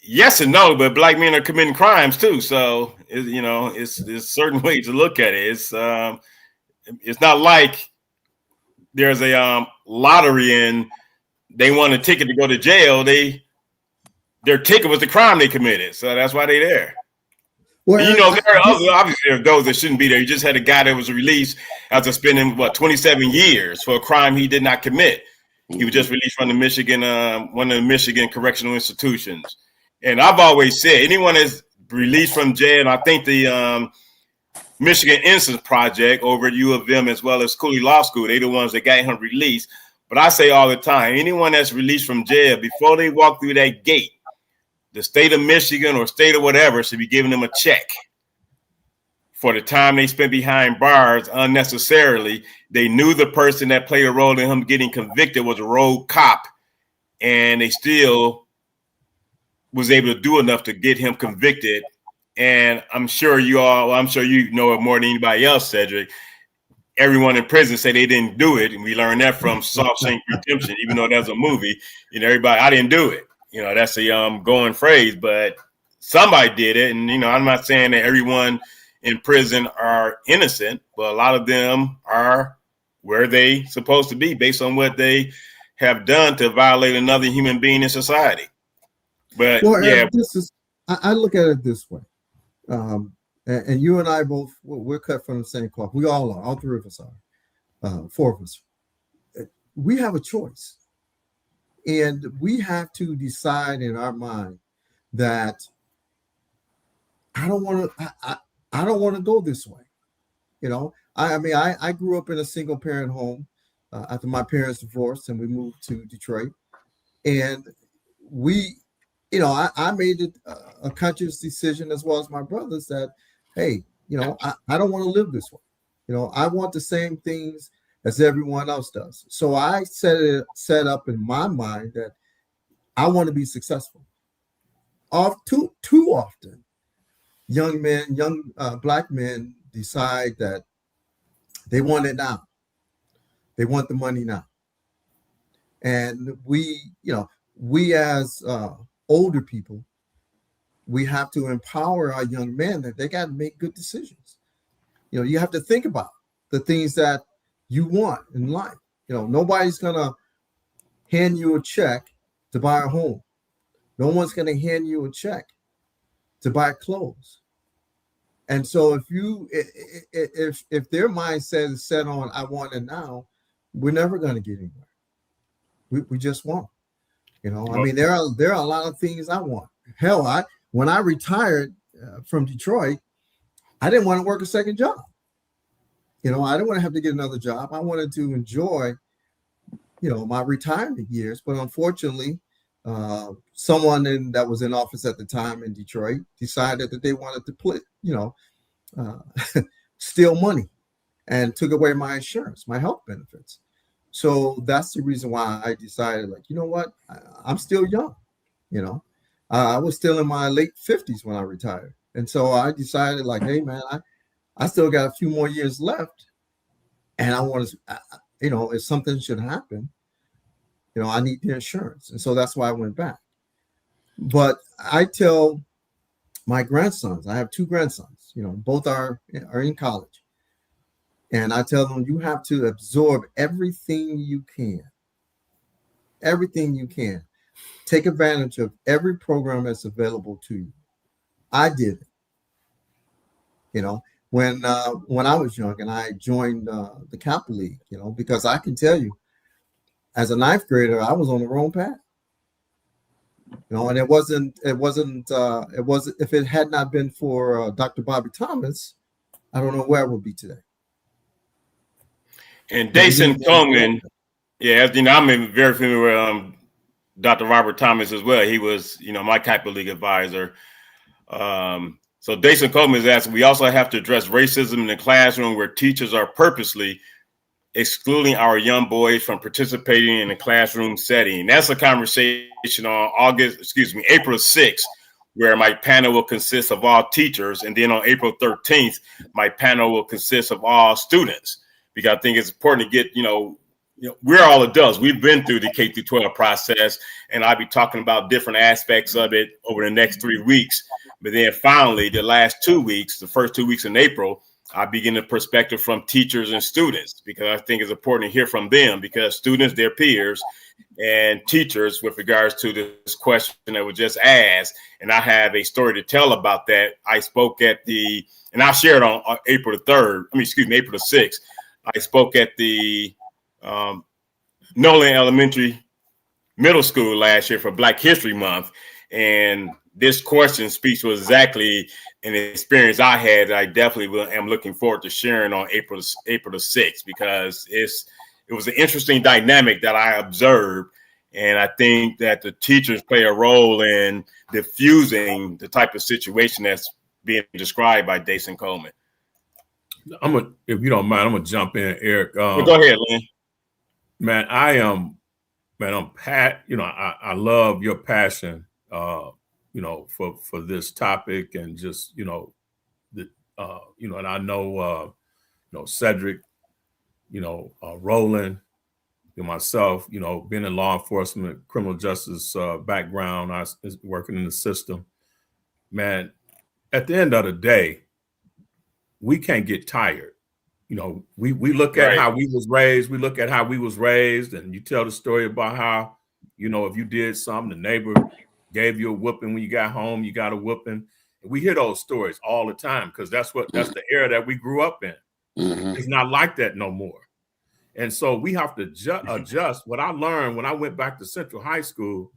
Yes and no, but Black men are committing crimes too. So it's certain ways to look at it. It's not like there's a lottery and they want a ticket to go to jail. Their ticket was the crime they committed, so that's why they're there. Well, there are obviously there are those that shouldn't be there. You just had a guy that was released after spending 27 years for a crime he did not commit. He was just released from the Michigan, one of the Michigan correctional institutions. And I've always said anyone that's released from jail, and I think the Michigan Innocence Project over at U of M as well as Cooley Law School, they're the ones that got him released. But I say all the time, anyone that's released from jail, before they walk through that gate, the state of Michigan or state of whatever should be giving them a check for the time they spent behind bars unnecessarily. They knew the person that played a role in him getting convicted was a rogue cop, and they still was able to do enough to get him convicted. And I'm sure you know it more than anybody else, Cedric. Everyone in prison say they didn't do it, and we learned that from Shawshank Redemption, even though that's a movie. Everybody, I didn't do it. That's a going phrase, but somebody did it. And, I'm not saying that everyone in prison are innocent, but a lot of them are where they supposed to be based on what they have done to violate another human being in society. But Well, yeah, this is, I look at it this way. And you and I both, we're cut from the same cloth. We all are. All three of us are. Four of us. We have a choice. And we have to decide in our mind that I don't want to, I don't want to go this way. You know, I mean, I grew up in a single parent home after my parents divorced and we moved to Detroit. And we, you know, I made it a conscious decision as well as my brothers that, hey, you know, I don't want to live this way. You know, I want the same things as everyone else does. So I set up in my mind that I want to be successful. Too often, young black men decide that they want it now. They want the money now. And we as older people, we have to empower our young men that they got to make good decisions. You know, you have to think about the things that you want in life. You know, nobody's going to hand you a check to buy a home. No one's going to hand you a check to buy clothes. And so if their mindset is set on I want it now, we're never going to get anywhere. We just won't. You know, I mean, there are a lot of things I want. Hell, when I retired from Detroit, I didn't want to work a second job. You know, I didn't want to have to get another job. I wanted to enjoy, you know, my retirement years. But unfortunately, someone that was in office at the time in Detroit decided that they wanted to steal money and took away my insurance, my health benefits. So that's the reason why I decided, like, you know what, I'm still young. You know, I was still in my late 50s when I retired. And so I decided, like, hey, man, I still got a few more years left. And I want to, you know, if something should happen, you know, I need the insurance. And so that's why I went back. But I tell my grandsons, I have two grandsons, you know, both are in college. And I tell them, you have to absorb everything you can. Everything you can. Take advantage of every program that's available to you. I did it. You know, when I was young and I joined the Kappa League, you know, because I can tell you, as a ninth grader, I was on the wrong path. You know, and it wasn't if it had not been for Dr. Bobby Thomas, I don't know where I would be today. And Dason Coleman, yeah, as you know, I'm very familiar with Dr. Robert Thomas as well. He was, you know, my Kappa League advisor. So Dason Coleman is asking, we also have to address racism in the classroom where teachers are purposely excluding our young boys from participating in the classroom setting. That's a conversation on April 6th, where my panel will consist of all teachers. And then on April 13th, my panel will consist of all students, because I think it's important to get, you know, we're all adults. We've been through the K through 12 process, and I'll be talking about different aspects of it over the next 3 weeks. But then finally, the last 2 weeks, the first 2 weeks in April, I'll begin the perspective from teachers and students, because I think it's important to hear from them, because students, their peers, and teachers with regards to this question that was just asked. And I have a story to tell about that. I spoke and I shared on April the 6th. I spoke at the Nolan Elementary Middle School last year for Black History Month. And this question speaks to exactly an experience I had that I definitely am looking forward to sharing on April the 6th, because it was an interesting dynamic that I observed. And I think that the teachers play a role in diffusing the type of situation that's being described by Dason Coleman. If you don't mind, I'm gonna jump in, Eric. Well, go ahead, Lynn. Man, I love your passion, you know, for this topic, and just, you know, and I know, you know, Cedric, you know, Roland, you know, myself, you know, being in law enforcement, criminal justice background, I was working in the system. Man, at the end of the day, we can't get tired. You know, we look at how we was raised. We look at how we was raised, and you tell the story about how, you know, if you did something, the neighbor gave you a whooping when you got home, you got a whooping. We hear those stories all the time because that's the era that we grew up in. It's not like that no more. And so we have to adjust. What I learned when I went back to Central High School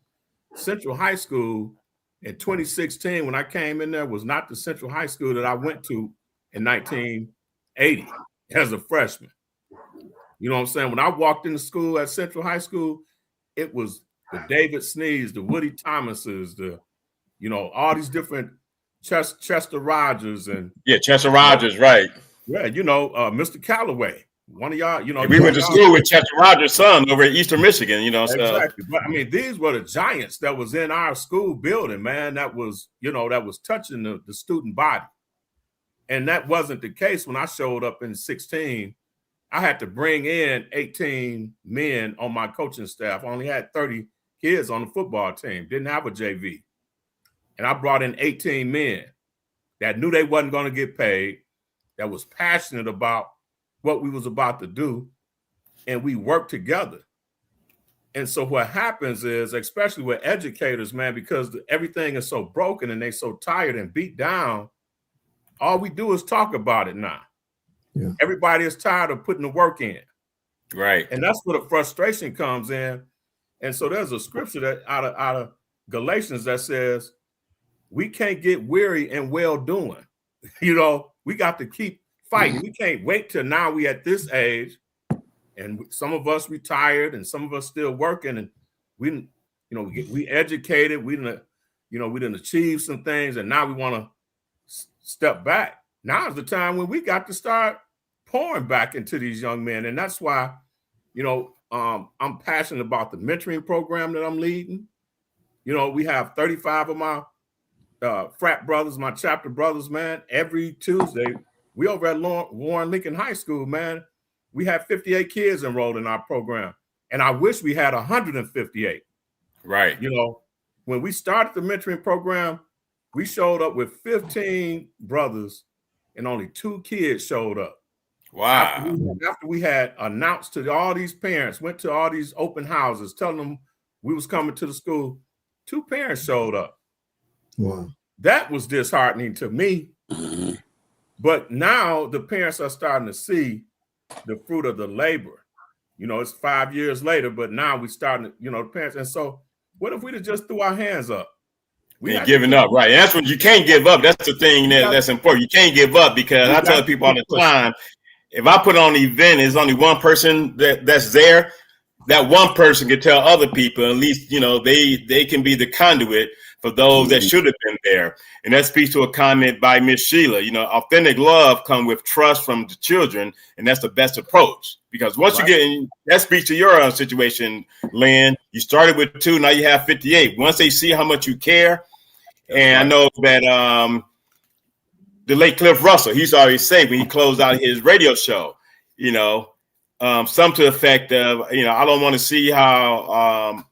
in 2016, when I came in there, was not the Central High School that I went to in 1980 as a freshman. You know what I'm saying? When I walked into school at Central High School, it was the David Sneeds, the Woody Thomases, all these different Chester Rogers and Chester Rogers, right? Yeah, Mr. Callaway, one of y'all. We went to school with Chester Rogers' son over at Eastern Michigan. Exactly. But I mean, these were the giants that was in our school building, man. That was touching the student body, and that wasn't the case when I showed up in 16. I had to bring in 18 men on my coaching staff. I only had 30 kids on the football team. Didn't have a JV. And I brought in 18 men that knew they wasn't going to get paid, that was passionate about what we was about to do, and we worked together. And so what happens is, especially with educators, man, because everything is so broken and they so tired and beat down, all we do is talk about it now. Yeah. Everybody is tired of putting the work in. Right. And that's where the frustration comes in. And so there's a scripture that out of Galatians that says, we can't get weary in well doing. We got to keep fighting. We can't wait till now we at this age, and some of us retired and some of us still working, and we educated, we didn't achieve some things, and now we want to step back. Now is the time when we got to start pouring back into these young men. And that's why, I'm passionate about the mentoring program that I'm leading. We have 35 of my frat brothers, my chapter brothers, man. Every Tuesday, we over at Warren Lincoln High School, man. We have 58 kids enrolled in our program. And I wish we had 158. Right. When we started the mentoring program, we showed up with 15 brothers and only 2 kids showed up. Wow. After we had announced to all these parents, went to all these open houses, telling them we was coming to the school, 2 parents showed up. Wow. That was disheartening to me. Mm-hmm. But now the parents are starting to see the fruit of the labor. It's 5 years later, but now we starting to, the parents. And so what if we just threw our hands up? We ain't giving up, right? And that's what you can't give up. That's the thing that's important. You can't give up because I tell people all the time, if I put on an event, there's only one person that's there. That one person can tell other people, at least, they can be the conduit for those that should have been there. And that speaks to a comment by Miss Sheila. Authentic love comes with trust from the children, and that's the best approach. Because once you get in, that speaks to your situation, Lynn. You started with 2, now you have 58. Once they see how much you care, and I know that the late Cliff Russell, he's always saying when he closed out his radio show, some to the effect of, I don't want to see how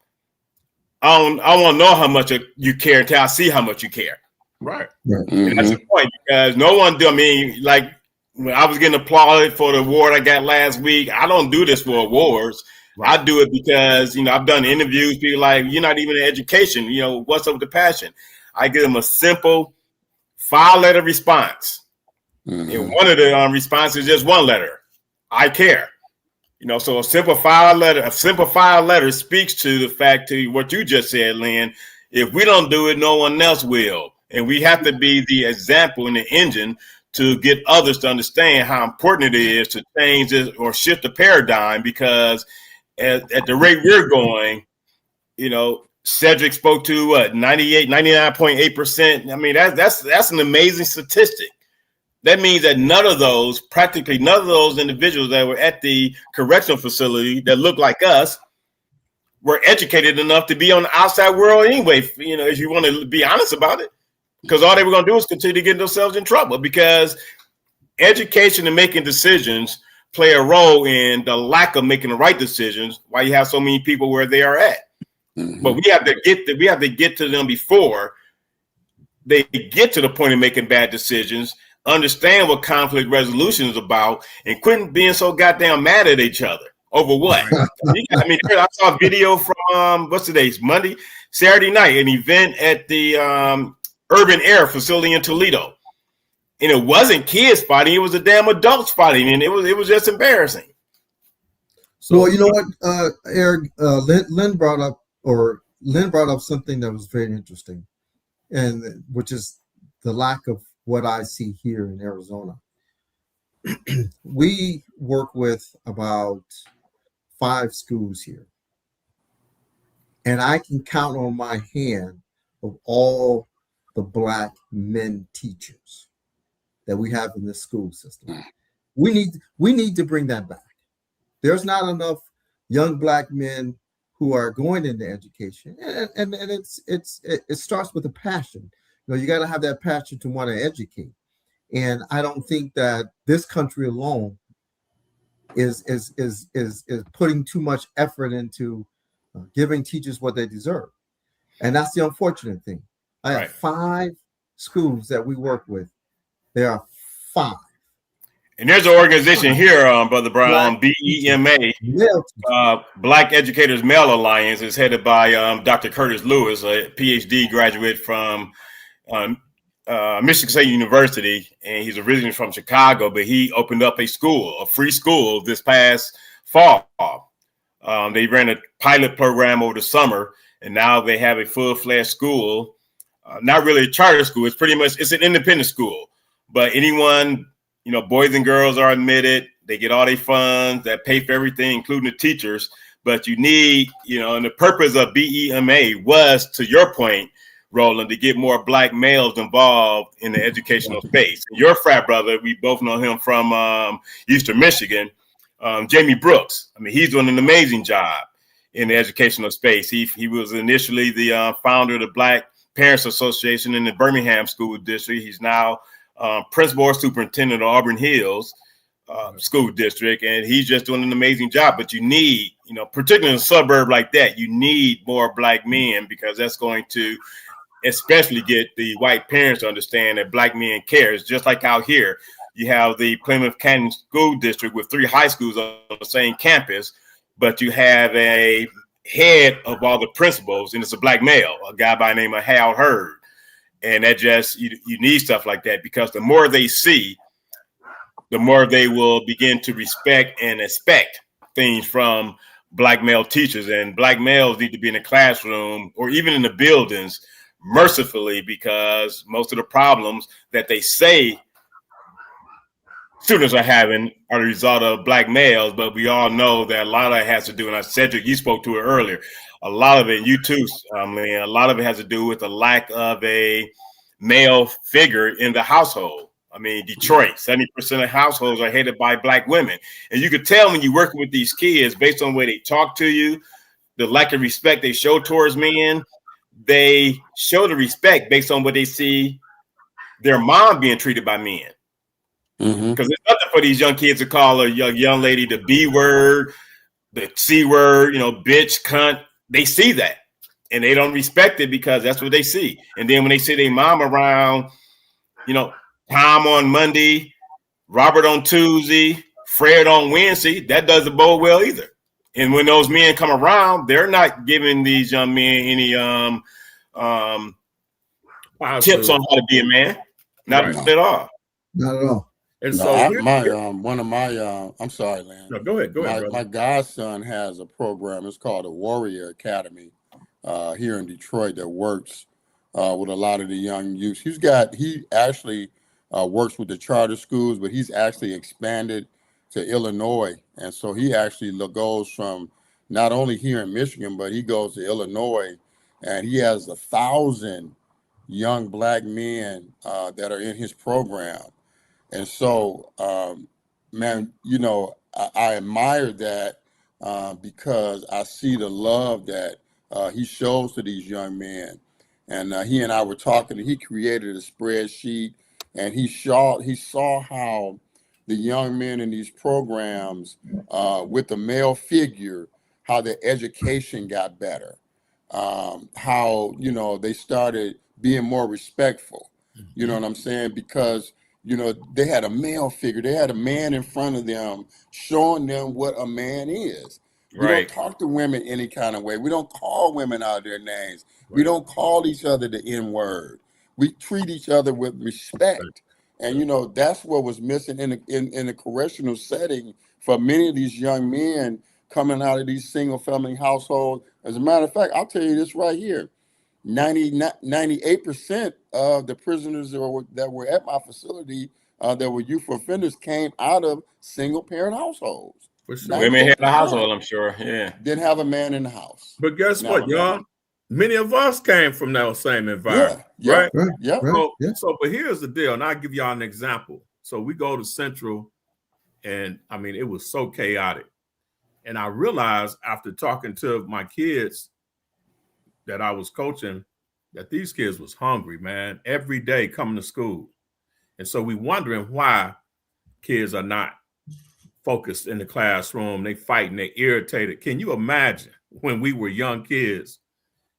I want to know how much you care until I see how much you care. Right. Mm-hmm. And that's the point, because no one do. I mean, like when I was getting applauded for the award I got last week, I don't do this for awards. Right. I do it because, I've done interviews. People like, you're not even in education. What's up with the passion? I give them a simple 5-letter response. Mm-hmm. And one of the responses is just 1 letter. I care. So a simple 5-letter speaks to the fact to what you just said, Lynn. If we don't do it, no one else will. And we have to be the example and the engine to get others to understand how important it is to change this or shift the paradigm, because at the rate we're going, Cedric spoke to 99.8%. I mean, that's an amazing statistic. That means that practically none of those individuals that were at the correctional facility that look like us were educated enough to be on the outside world anyway, if you want to be honest about it, because all they were going to do is continue to get themselves in trouble, because education and making decisions play a role in the lack of making the right decisions, why you have so many people where they are at. Mm-hmm. But we have to get to them before they get to the point of making bad decisions, understand what conflict resolution is about and quit being so goddamn mad at each other over what. I mean, I saw a video from what's today's Saturday night, an event at the Urban Air facility in Toledo. And it wasn't kids fighting; it was a damn adults fighting, and it was just embarrassing. So, well, you know what, Eric, Lynn brought up something that was very interesting, and which is the lack of what I see here in Arizona. We work with about 5 schools here, and I can count on my hand of all the Black men teachers that we have in this school system. We need to bring that back. There's not enough young Black men who are going into education, and it starts with a passion. You know, you got to have that passion to want to educate. And I don't think that this country alone is putting too much effort into giving teachers what they deserve. And that's the unfortunate thing. I have 5 schools that we work with. There are 5. And there's an organization here, Brother Brown, BEMA, Black Educators Male Alliance, is headed by Dr. Curtis Lewis, a PhD graduate from Michigan State University, and he's originally from Chicago, but he opened up a free school this past fall. They ran a pilot program over the summer, and now they have a full-fledged school. Not really a charter school. It's an independent school, but anyone, you know, boys and girls are admitted. They get all their funds that pay for everything, including the teachers. But you need, you know, and the purpose of BEMA was, to your point, Roland, to get more Black males involved in the educational space. And your frat brother, we both know him from Eastern Michigan, Jamie Brooks. I mean, he's doing an amazing job in the educational space. He was initially the founder of the Black Parents Association in the Birmingham School District. He's now principal or superintendent of Auburn Hills School District, and he's just doing an amazing job. But you need, you know, particularly in a suburb like that, you need more Black men, because that's going to especially get the white parents to understand that Black men care. It's just like out here, you have the Plymouth Canton School District with 3 high schools on the same campus, but you have a head of all the principals, and it's a Black male, a guy by the name of Hal Hurd. And that just, you need stuff like that, because the more they see, the more they will begin to respect and expect things from Black male teachers. And Black males need to be in the classroom or even in the buildings mercifully, because most of the problems that they say students are having are the result of Black males. But we all know that a lot of it has to do, and Cedric, you spoke to it earlier, a lot of it, you too, a lot of it has to do with the lack of a male figure in the household. I mean, Detroit, 70% of households are headed by Black women. And you could tell when you're working with these kids, based on the way they talk to you, the lack of respect they show towards men, they show the respect based on what they see their mom being treated by men. Because there's nothing for these young kids to call a young lady the B word, the C word, you know, bitch, cunt. They see that and they don't respect it because that's what they see. And then when they see their mom around, you know, Tom on Monday, Robert on Tuesday, Fred on Wednesday, that doesn't bode well either. And when those men come around, they're not giving these young men any tips on how to be a man. Not at all. Not at all. And so I'm sorry, Lynn. No, go ahead. My godson has a program. It's called the Warrior Academy here in Detroit that works with a lot of the young youth. He actually works with the charter schools, but he's actually expanded to Illinois. And so he actually goes from not only here in Michigan, but he goes to Illinois, and he has 1,000 young Black men that are in his program. And so, man, you know, I admire that because I see the love that he shows to these young men. And he and I were talking, and he created a spreadsheet, and he saw how the young men in these programs with the male figure, how their education got better, how, you know, they started being more respectful. You know what I'm saying? Because They had a male figure. They had a man in front of them showing them what a man is. We don't Right. talk to women any kind of way. We don't call women out their names. We Right. don't call each other the N word. We treat each other with respect. And that's what was missing in a correctional setting for many of these young men coming out of these single family households. As a matter of fact, I'll tell you this right here. 98% of the prisoners that were at my facility that were youth offenders came out of single parent households. For sure. Women had a household, I'm sure. Yeah. Didn't have a man in the house. But guess Now, what, y'all? Many of us came from that same environment, Yeah, right? Right. Yeah. Right. Yeah. But here's the deal, and I'll give y'all an example. So we go to Central, and I mean, it was so chaotic. And I realized after talking to my kids that I was coaching that these kids was hungry, man, every day coming to school. And so we wondering why kids are not focused in the classroom. They fighting, they irritated. Can you imagine when we were young kids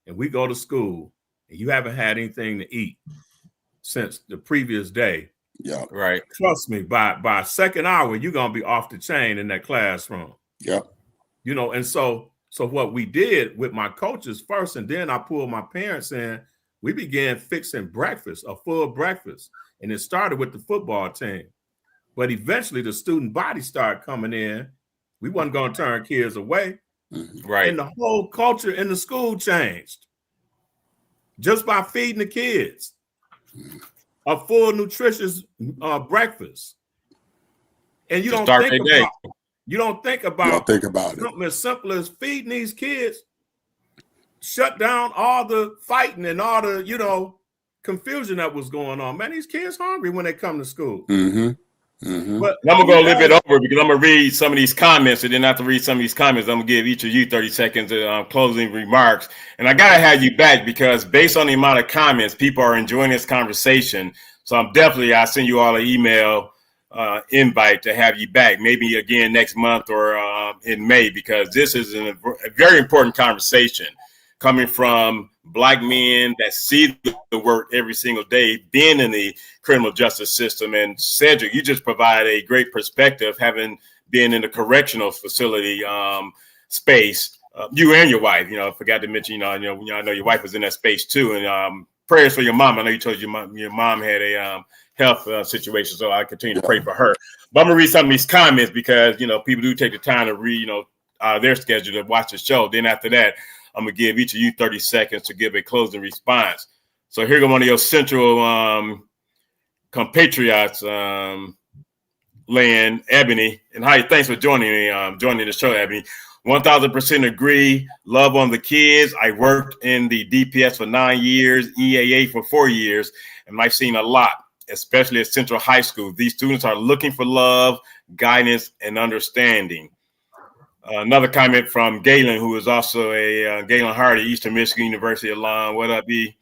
and we go to school and you haven't had anything to eat since the previous day? Yeah. Right. Trust me, by second hour, you're going to be off the chain in that classroom. Yeah. And so what we did with my coaches first, and then I pulled my parents in, we began fixing breakfast, a full breakfast. And it started with the football team. But eventually the student body started coming in. We wasn't going to turn kids away. Right. And the whole culture in the school changed just by feeding the kids a full nutritious breakfast. And you To don't start think their day. about you don't think You about don't think about it. something as simple as feeding these kids, shut down all the fighting and all the, confusion that was going on. Man, these kids hungry when they come to school. Mm-hmm. Mm-hmm. But I'm gonna go a little bit over because I'm gonna read some of these comments, and then after read some of these comments, I'm gonna give each of you 30 seconds of closing remarks. And I gotta have you back because based on the amount of comments, people are enjoying this conversation. So I'll send you all an email invite to have you back, maybe again next month or in May, because this is a very important conversation coming from Black men that see the work every single day, being in the criminal justice system. And Cedric, you just provide a great perspective, having been in the correctional facility space. You and your wife, I forgot to mention, I know your wife was in that space too. And prayers for your mom. I know you told your mom had a health situation, so I continue to pray for her. But I'm gonna read some of these comments because people do take the time to read, their schedule to watch the show. Then after that, I'm gonna give each of you 30 seconds to give a closing response. So here go one of your central compatriots, Lynn, Ebony, and hi, thanks for joining the show, Ebony. 1000% agree. Love on the kids. I worked in the DPS for 9 years, EAA for 4 years, and I've seen a lot, especially at Central High School. These students are looking for love, guidance, and understanding. Another comment from Galen, who is also a Galen Hardy, Eastern Michigan University alum. What up, E?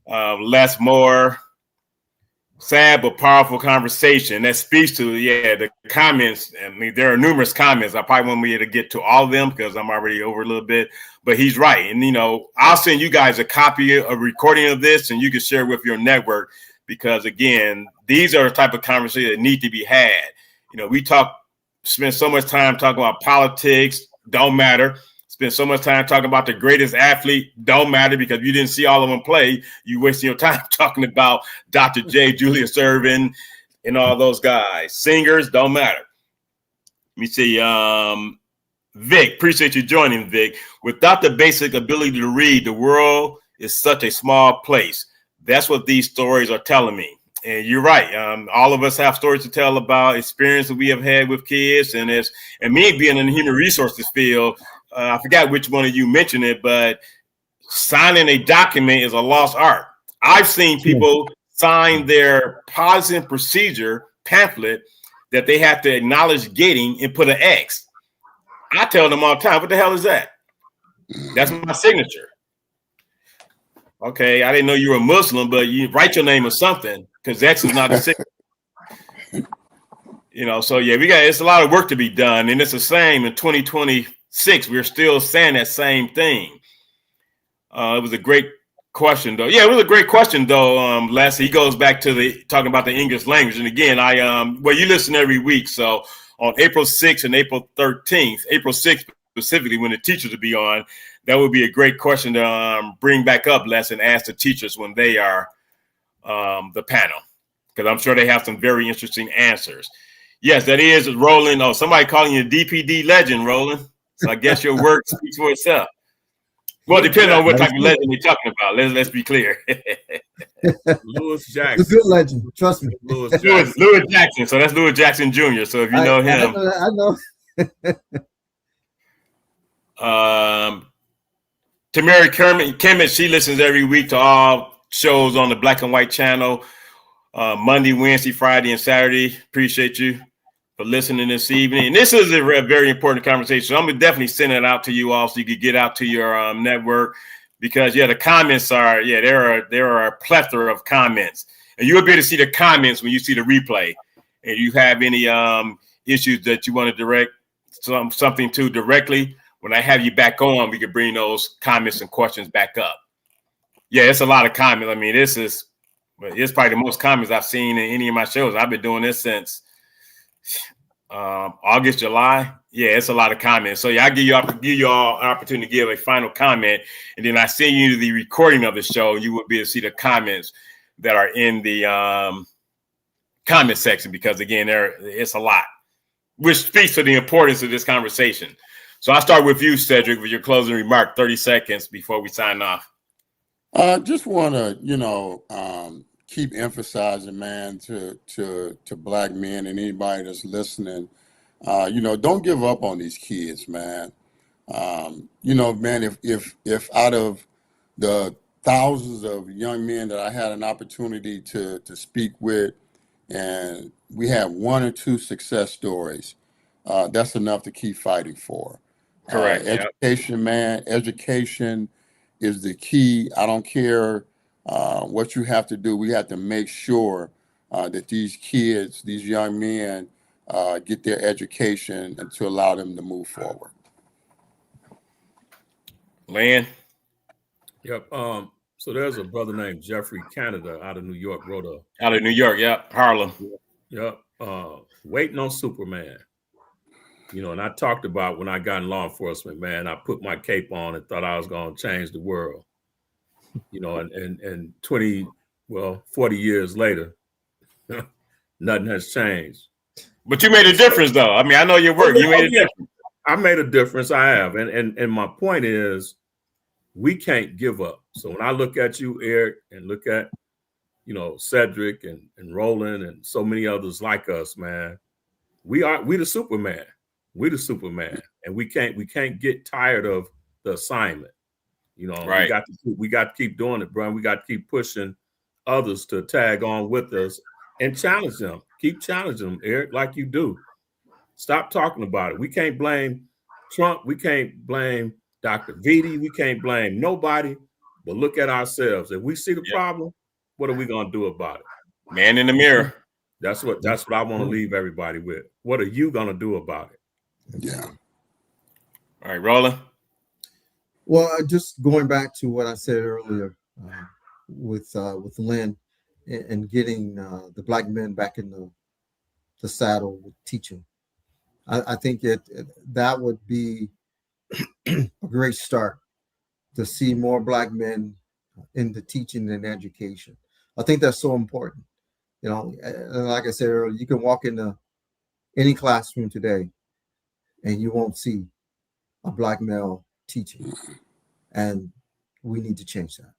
Les Moore. Sad but powerful conversation. That speaks to, the comments. I mean, there are numerous comments. I probably won't be able to get to all of them because I'm already over a little bit. But he's right. And, I'll send you guys a copy, a recording of this, and you can share with your network because, again, these are the type of conversations that need to be had. We spend so much time talking about politics, don't matter. Spend so much time talking about the greatest athlete, don't matter because you didn't see all of them play. You wasting your time talking about Dr. J, Julius Erving, and all those guys. Singers, don't matter. Let me see. Vic, appreciate you joining, Vic. Without the basic ability to read, the world is such a small place. That's what these stories are telling me. And you're right. All of us have stories to tell about experience that we have had with kids. And me being in the human resources field, I forgot which one of you mentioned it, but signing a document is a lost art. I've seen people sign their policy and procedure pamphlet that they have to acknowledge getting and put an X. I tell them all the time, what the hell is that? That's my signature. Okay, I didn't know you were a Muslim, but you write your name or something because X is not a signature. So it's a lot of work to be done. And it's the same in 2026. We're still saying that same thing. It was a great question though. Yeah, it was a great question though, Les. He goes back to talking about the English language. And again, you listen every week. So on April 6th and April 13th, April 6th specifically, when the teachers will be on, that would be a great question to bring back up, Les, and ask the teachers when they are the panel, because I'm sure they have some very interesting answers. Yes, that is Roland. Oh, somebody calling you a DPD legend, Roland. So I guess your work speaks for itself. Well, depending on what type of legend you're talking about. Let's be clear. Lewis Jackson. The good legend. Trust me. Lewis Jackson. Lewis Jackson. So that's Lewis Jackson Jr. So if you know him. I know. Tamara Kemet, she listens every week to all shows on the Black and White channel, Monday, Wednesday, Friday, and Saturday. Appreciate you for listening this evening. And this is a very important conversation. So I'm going to definitely send it out to you all so you can get out to your network, because, the comments are, there are a plethora of comments. And you'll be able to see the comments when you see the replay. And you have any issues that you want to direct something to directly, when I have you back on, we can bring those comments and questions back up. Yeah, it's a lot of comments. I mean, it's probably the most comments I've seen in any of my shows. I've been doing this since August, July. Yeah, it's a lot of comments. So I give you all an opportunity to give a final comment, and then I send you the recording of the show. You will be able to see the comments that are in the comment section, because again, it's a lot, which speaks to the importance of this conversation. So I'll start with you, Cedric, with your closing remark, 30 seconds before we sign off. Just want to, keep emphasizing, man, to Black men and anybody that's listening. Don't give up on these kids, man. Man, if out of the thousands of young men that I had an opportunity to speak with, and we have one or two success stories, that's enough to keep fighting for. Correct. Education, man. Education is the key. I don't care what you have to do. We have to make sure that these kids, these young men, get their education and to allow them to move forward. Lan? Yep. So there's a brother named Jeffrey Canada out of New York, Out of New York, Harlem. Yep. Waiting on Superman. And I talked about when I got in law enforcement, man, I put my cape on and thought I was going to change the world. And 40 years later, nothing has changed. But you made a difference, though. I mean, I know your work. You made a difference. I made a difference. I have. And my point is, we can't give up. So when I look at you, Eric, and look at, Cedric and Roland and so many others like us, man, we the Superman. We're the Superman, and we can't get tired of the assignment. Right. We got to keep doing it, bro. And we got to keep pushing others to tag on with us and challenge them. Keep challenging them, Eric, like you do. Stop talking about it. We can't blame Trump. We can't blame Dr. Vitti. We can't blame nobody, but look at ourselves. If we see the problem, what are we going to do about it? Man in the mirror. That's what I want to leave everybody with. What are you going to do about it? Yeah. All right, Roland. Well, just going back to what I said earlier with Lynn and getting the Black men back in the saddle with teaching, I think that would be a great start to see more Black men in the teaching and education. I think that's so important. Like I said earlier, you can walk into any classroom today and you won't see a Black male teaching. And we need to change that.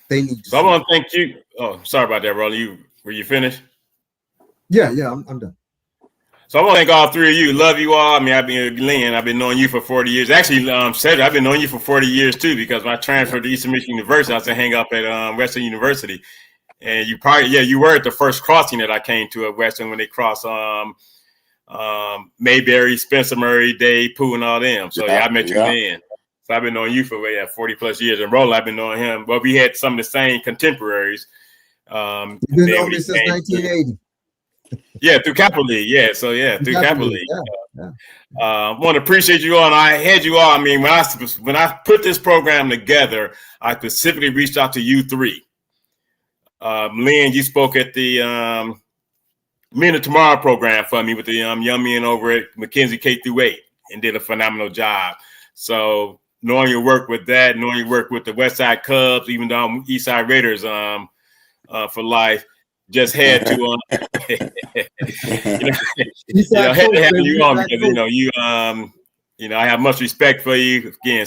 They need to. So I want to thank you. Oh, sorry about that, Roland. Were you finished? Yeah, I'm done. So I want to thank all three of you. Love you all. I mean, I've been knowing you for 40 years. Actually, Cedric, I've been knowing you for 40 years too, because when I transferred to Eastern Michigan University, I was to hang up at Western University. And you were at the first crossing that I came to at Western when they crossed Mayberry, Spencer Murray, Dave, Pooh, and all them. So I met you then. So I've been knowing you for 40 plus years. And Roland, I've been knowing him. Well, we had some of the same contemporaries. You've been knowing me since 1980. Yeah, through Capital League. Yeah, so yeah, through Capital League. Yeah. Want to appreciate you all, and I had you all. I mean, when I put this program together, I specifically reached out to you three. Lynn, you spoke at the Men of Tomorrow program for me with the young men over at McKenzie K through 8, and did a phenomenal job. So knowing your work with that, knowing your work with the West Side Cubs, even though I'm East Side Raiders for life. Just had to, had to have you on because I have much respect for you. Again,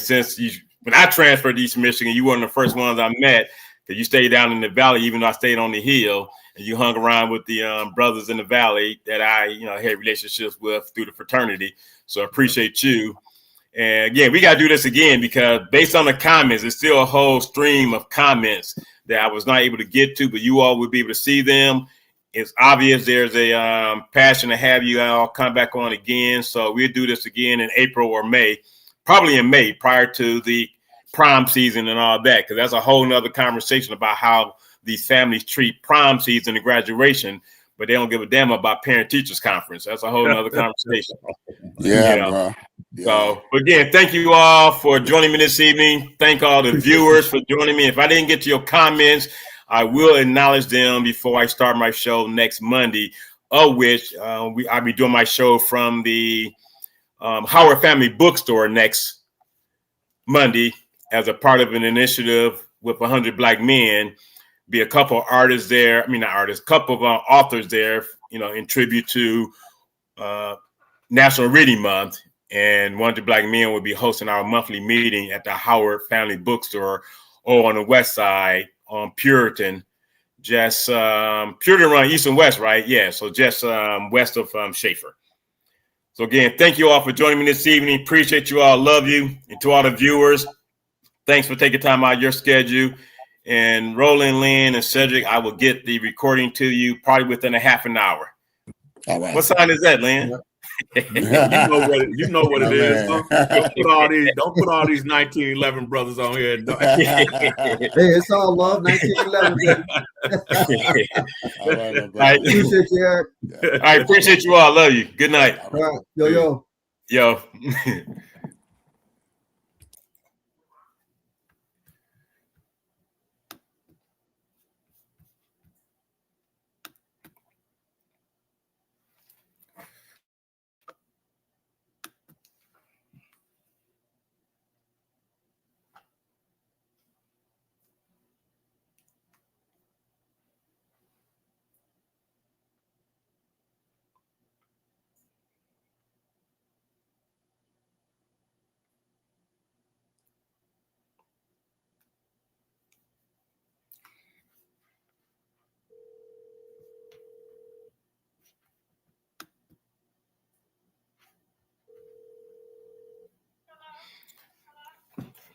when I transferred to East Michigan, you were one of the first ones I met because you stayed down in the valley, even though I stayed on the hill, and you hung around with the brothers in the valley that I had relationships with through the fraternity. So I appreciate you. And again, we got to do this again because based on the comments, there's still a whole stream of comments that I was not able to get to, but you all will be able to see them. It's obvious there's a passion to have you all come back on again. So we'll do this again in April or May, probably in May, prior to the prom season and all that, because that's a whole nother conversation about how these families treat prom season and graduation, but they don't give a damn about parent-teachers conference. That's a whole nother conversation. Yeah, bro. Yeah. So again, thank you all for joining me this evening. Thank all the viewers for joining me. If I didn't get to your comments, I will acknowledge them before I start my show next Monday, of which I'll be doing my show from the Howard Family Bookstore next Monday as a part of an initiative with 100 Black men. Be a couple of artists there. I mean, not artists, couple of authors there, in tribute to National Reading Month. And 100 Black Men will be hosting our monthly meeting at the Howard Family Bookstore on the west side on Puritan, just Puritan run east and west, right? Yeah, so just west of Schaefer. So again, thank you all for joining me this evening. Appreciate you all. Love you. And to all the viewers, thanks for taking time out of your schedule. And Roland, Lynn, and Cedric, I will get the recording to you probably within a half an hour. All right. What sign is that, Lynn? You know what it is. Don't put all these 1911 brothers on here. Hey, it's all love. 1911. All right, I Appreciate you, Eric. I appreciate you all. Love you. Good night. All right. Yo. Yo.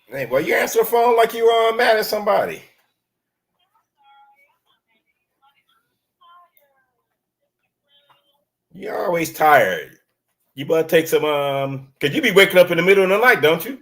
Hey, well, you answer the phone like you were mad at somebody. You're always tired. You better take some, cause you be waking up in the middle of the night, don't you?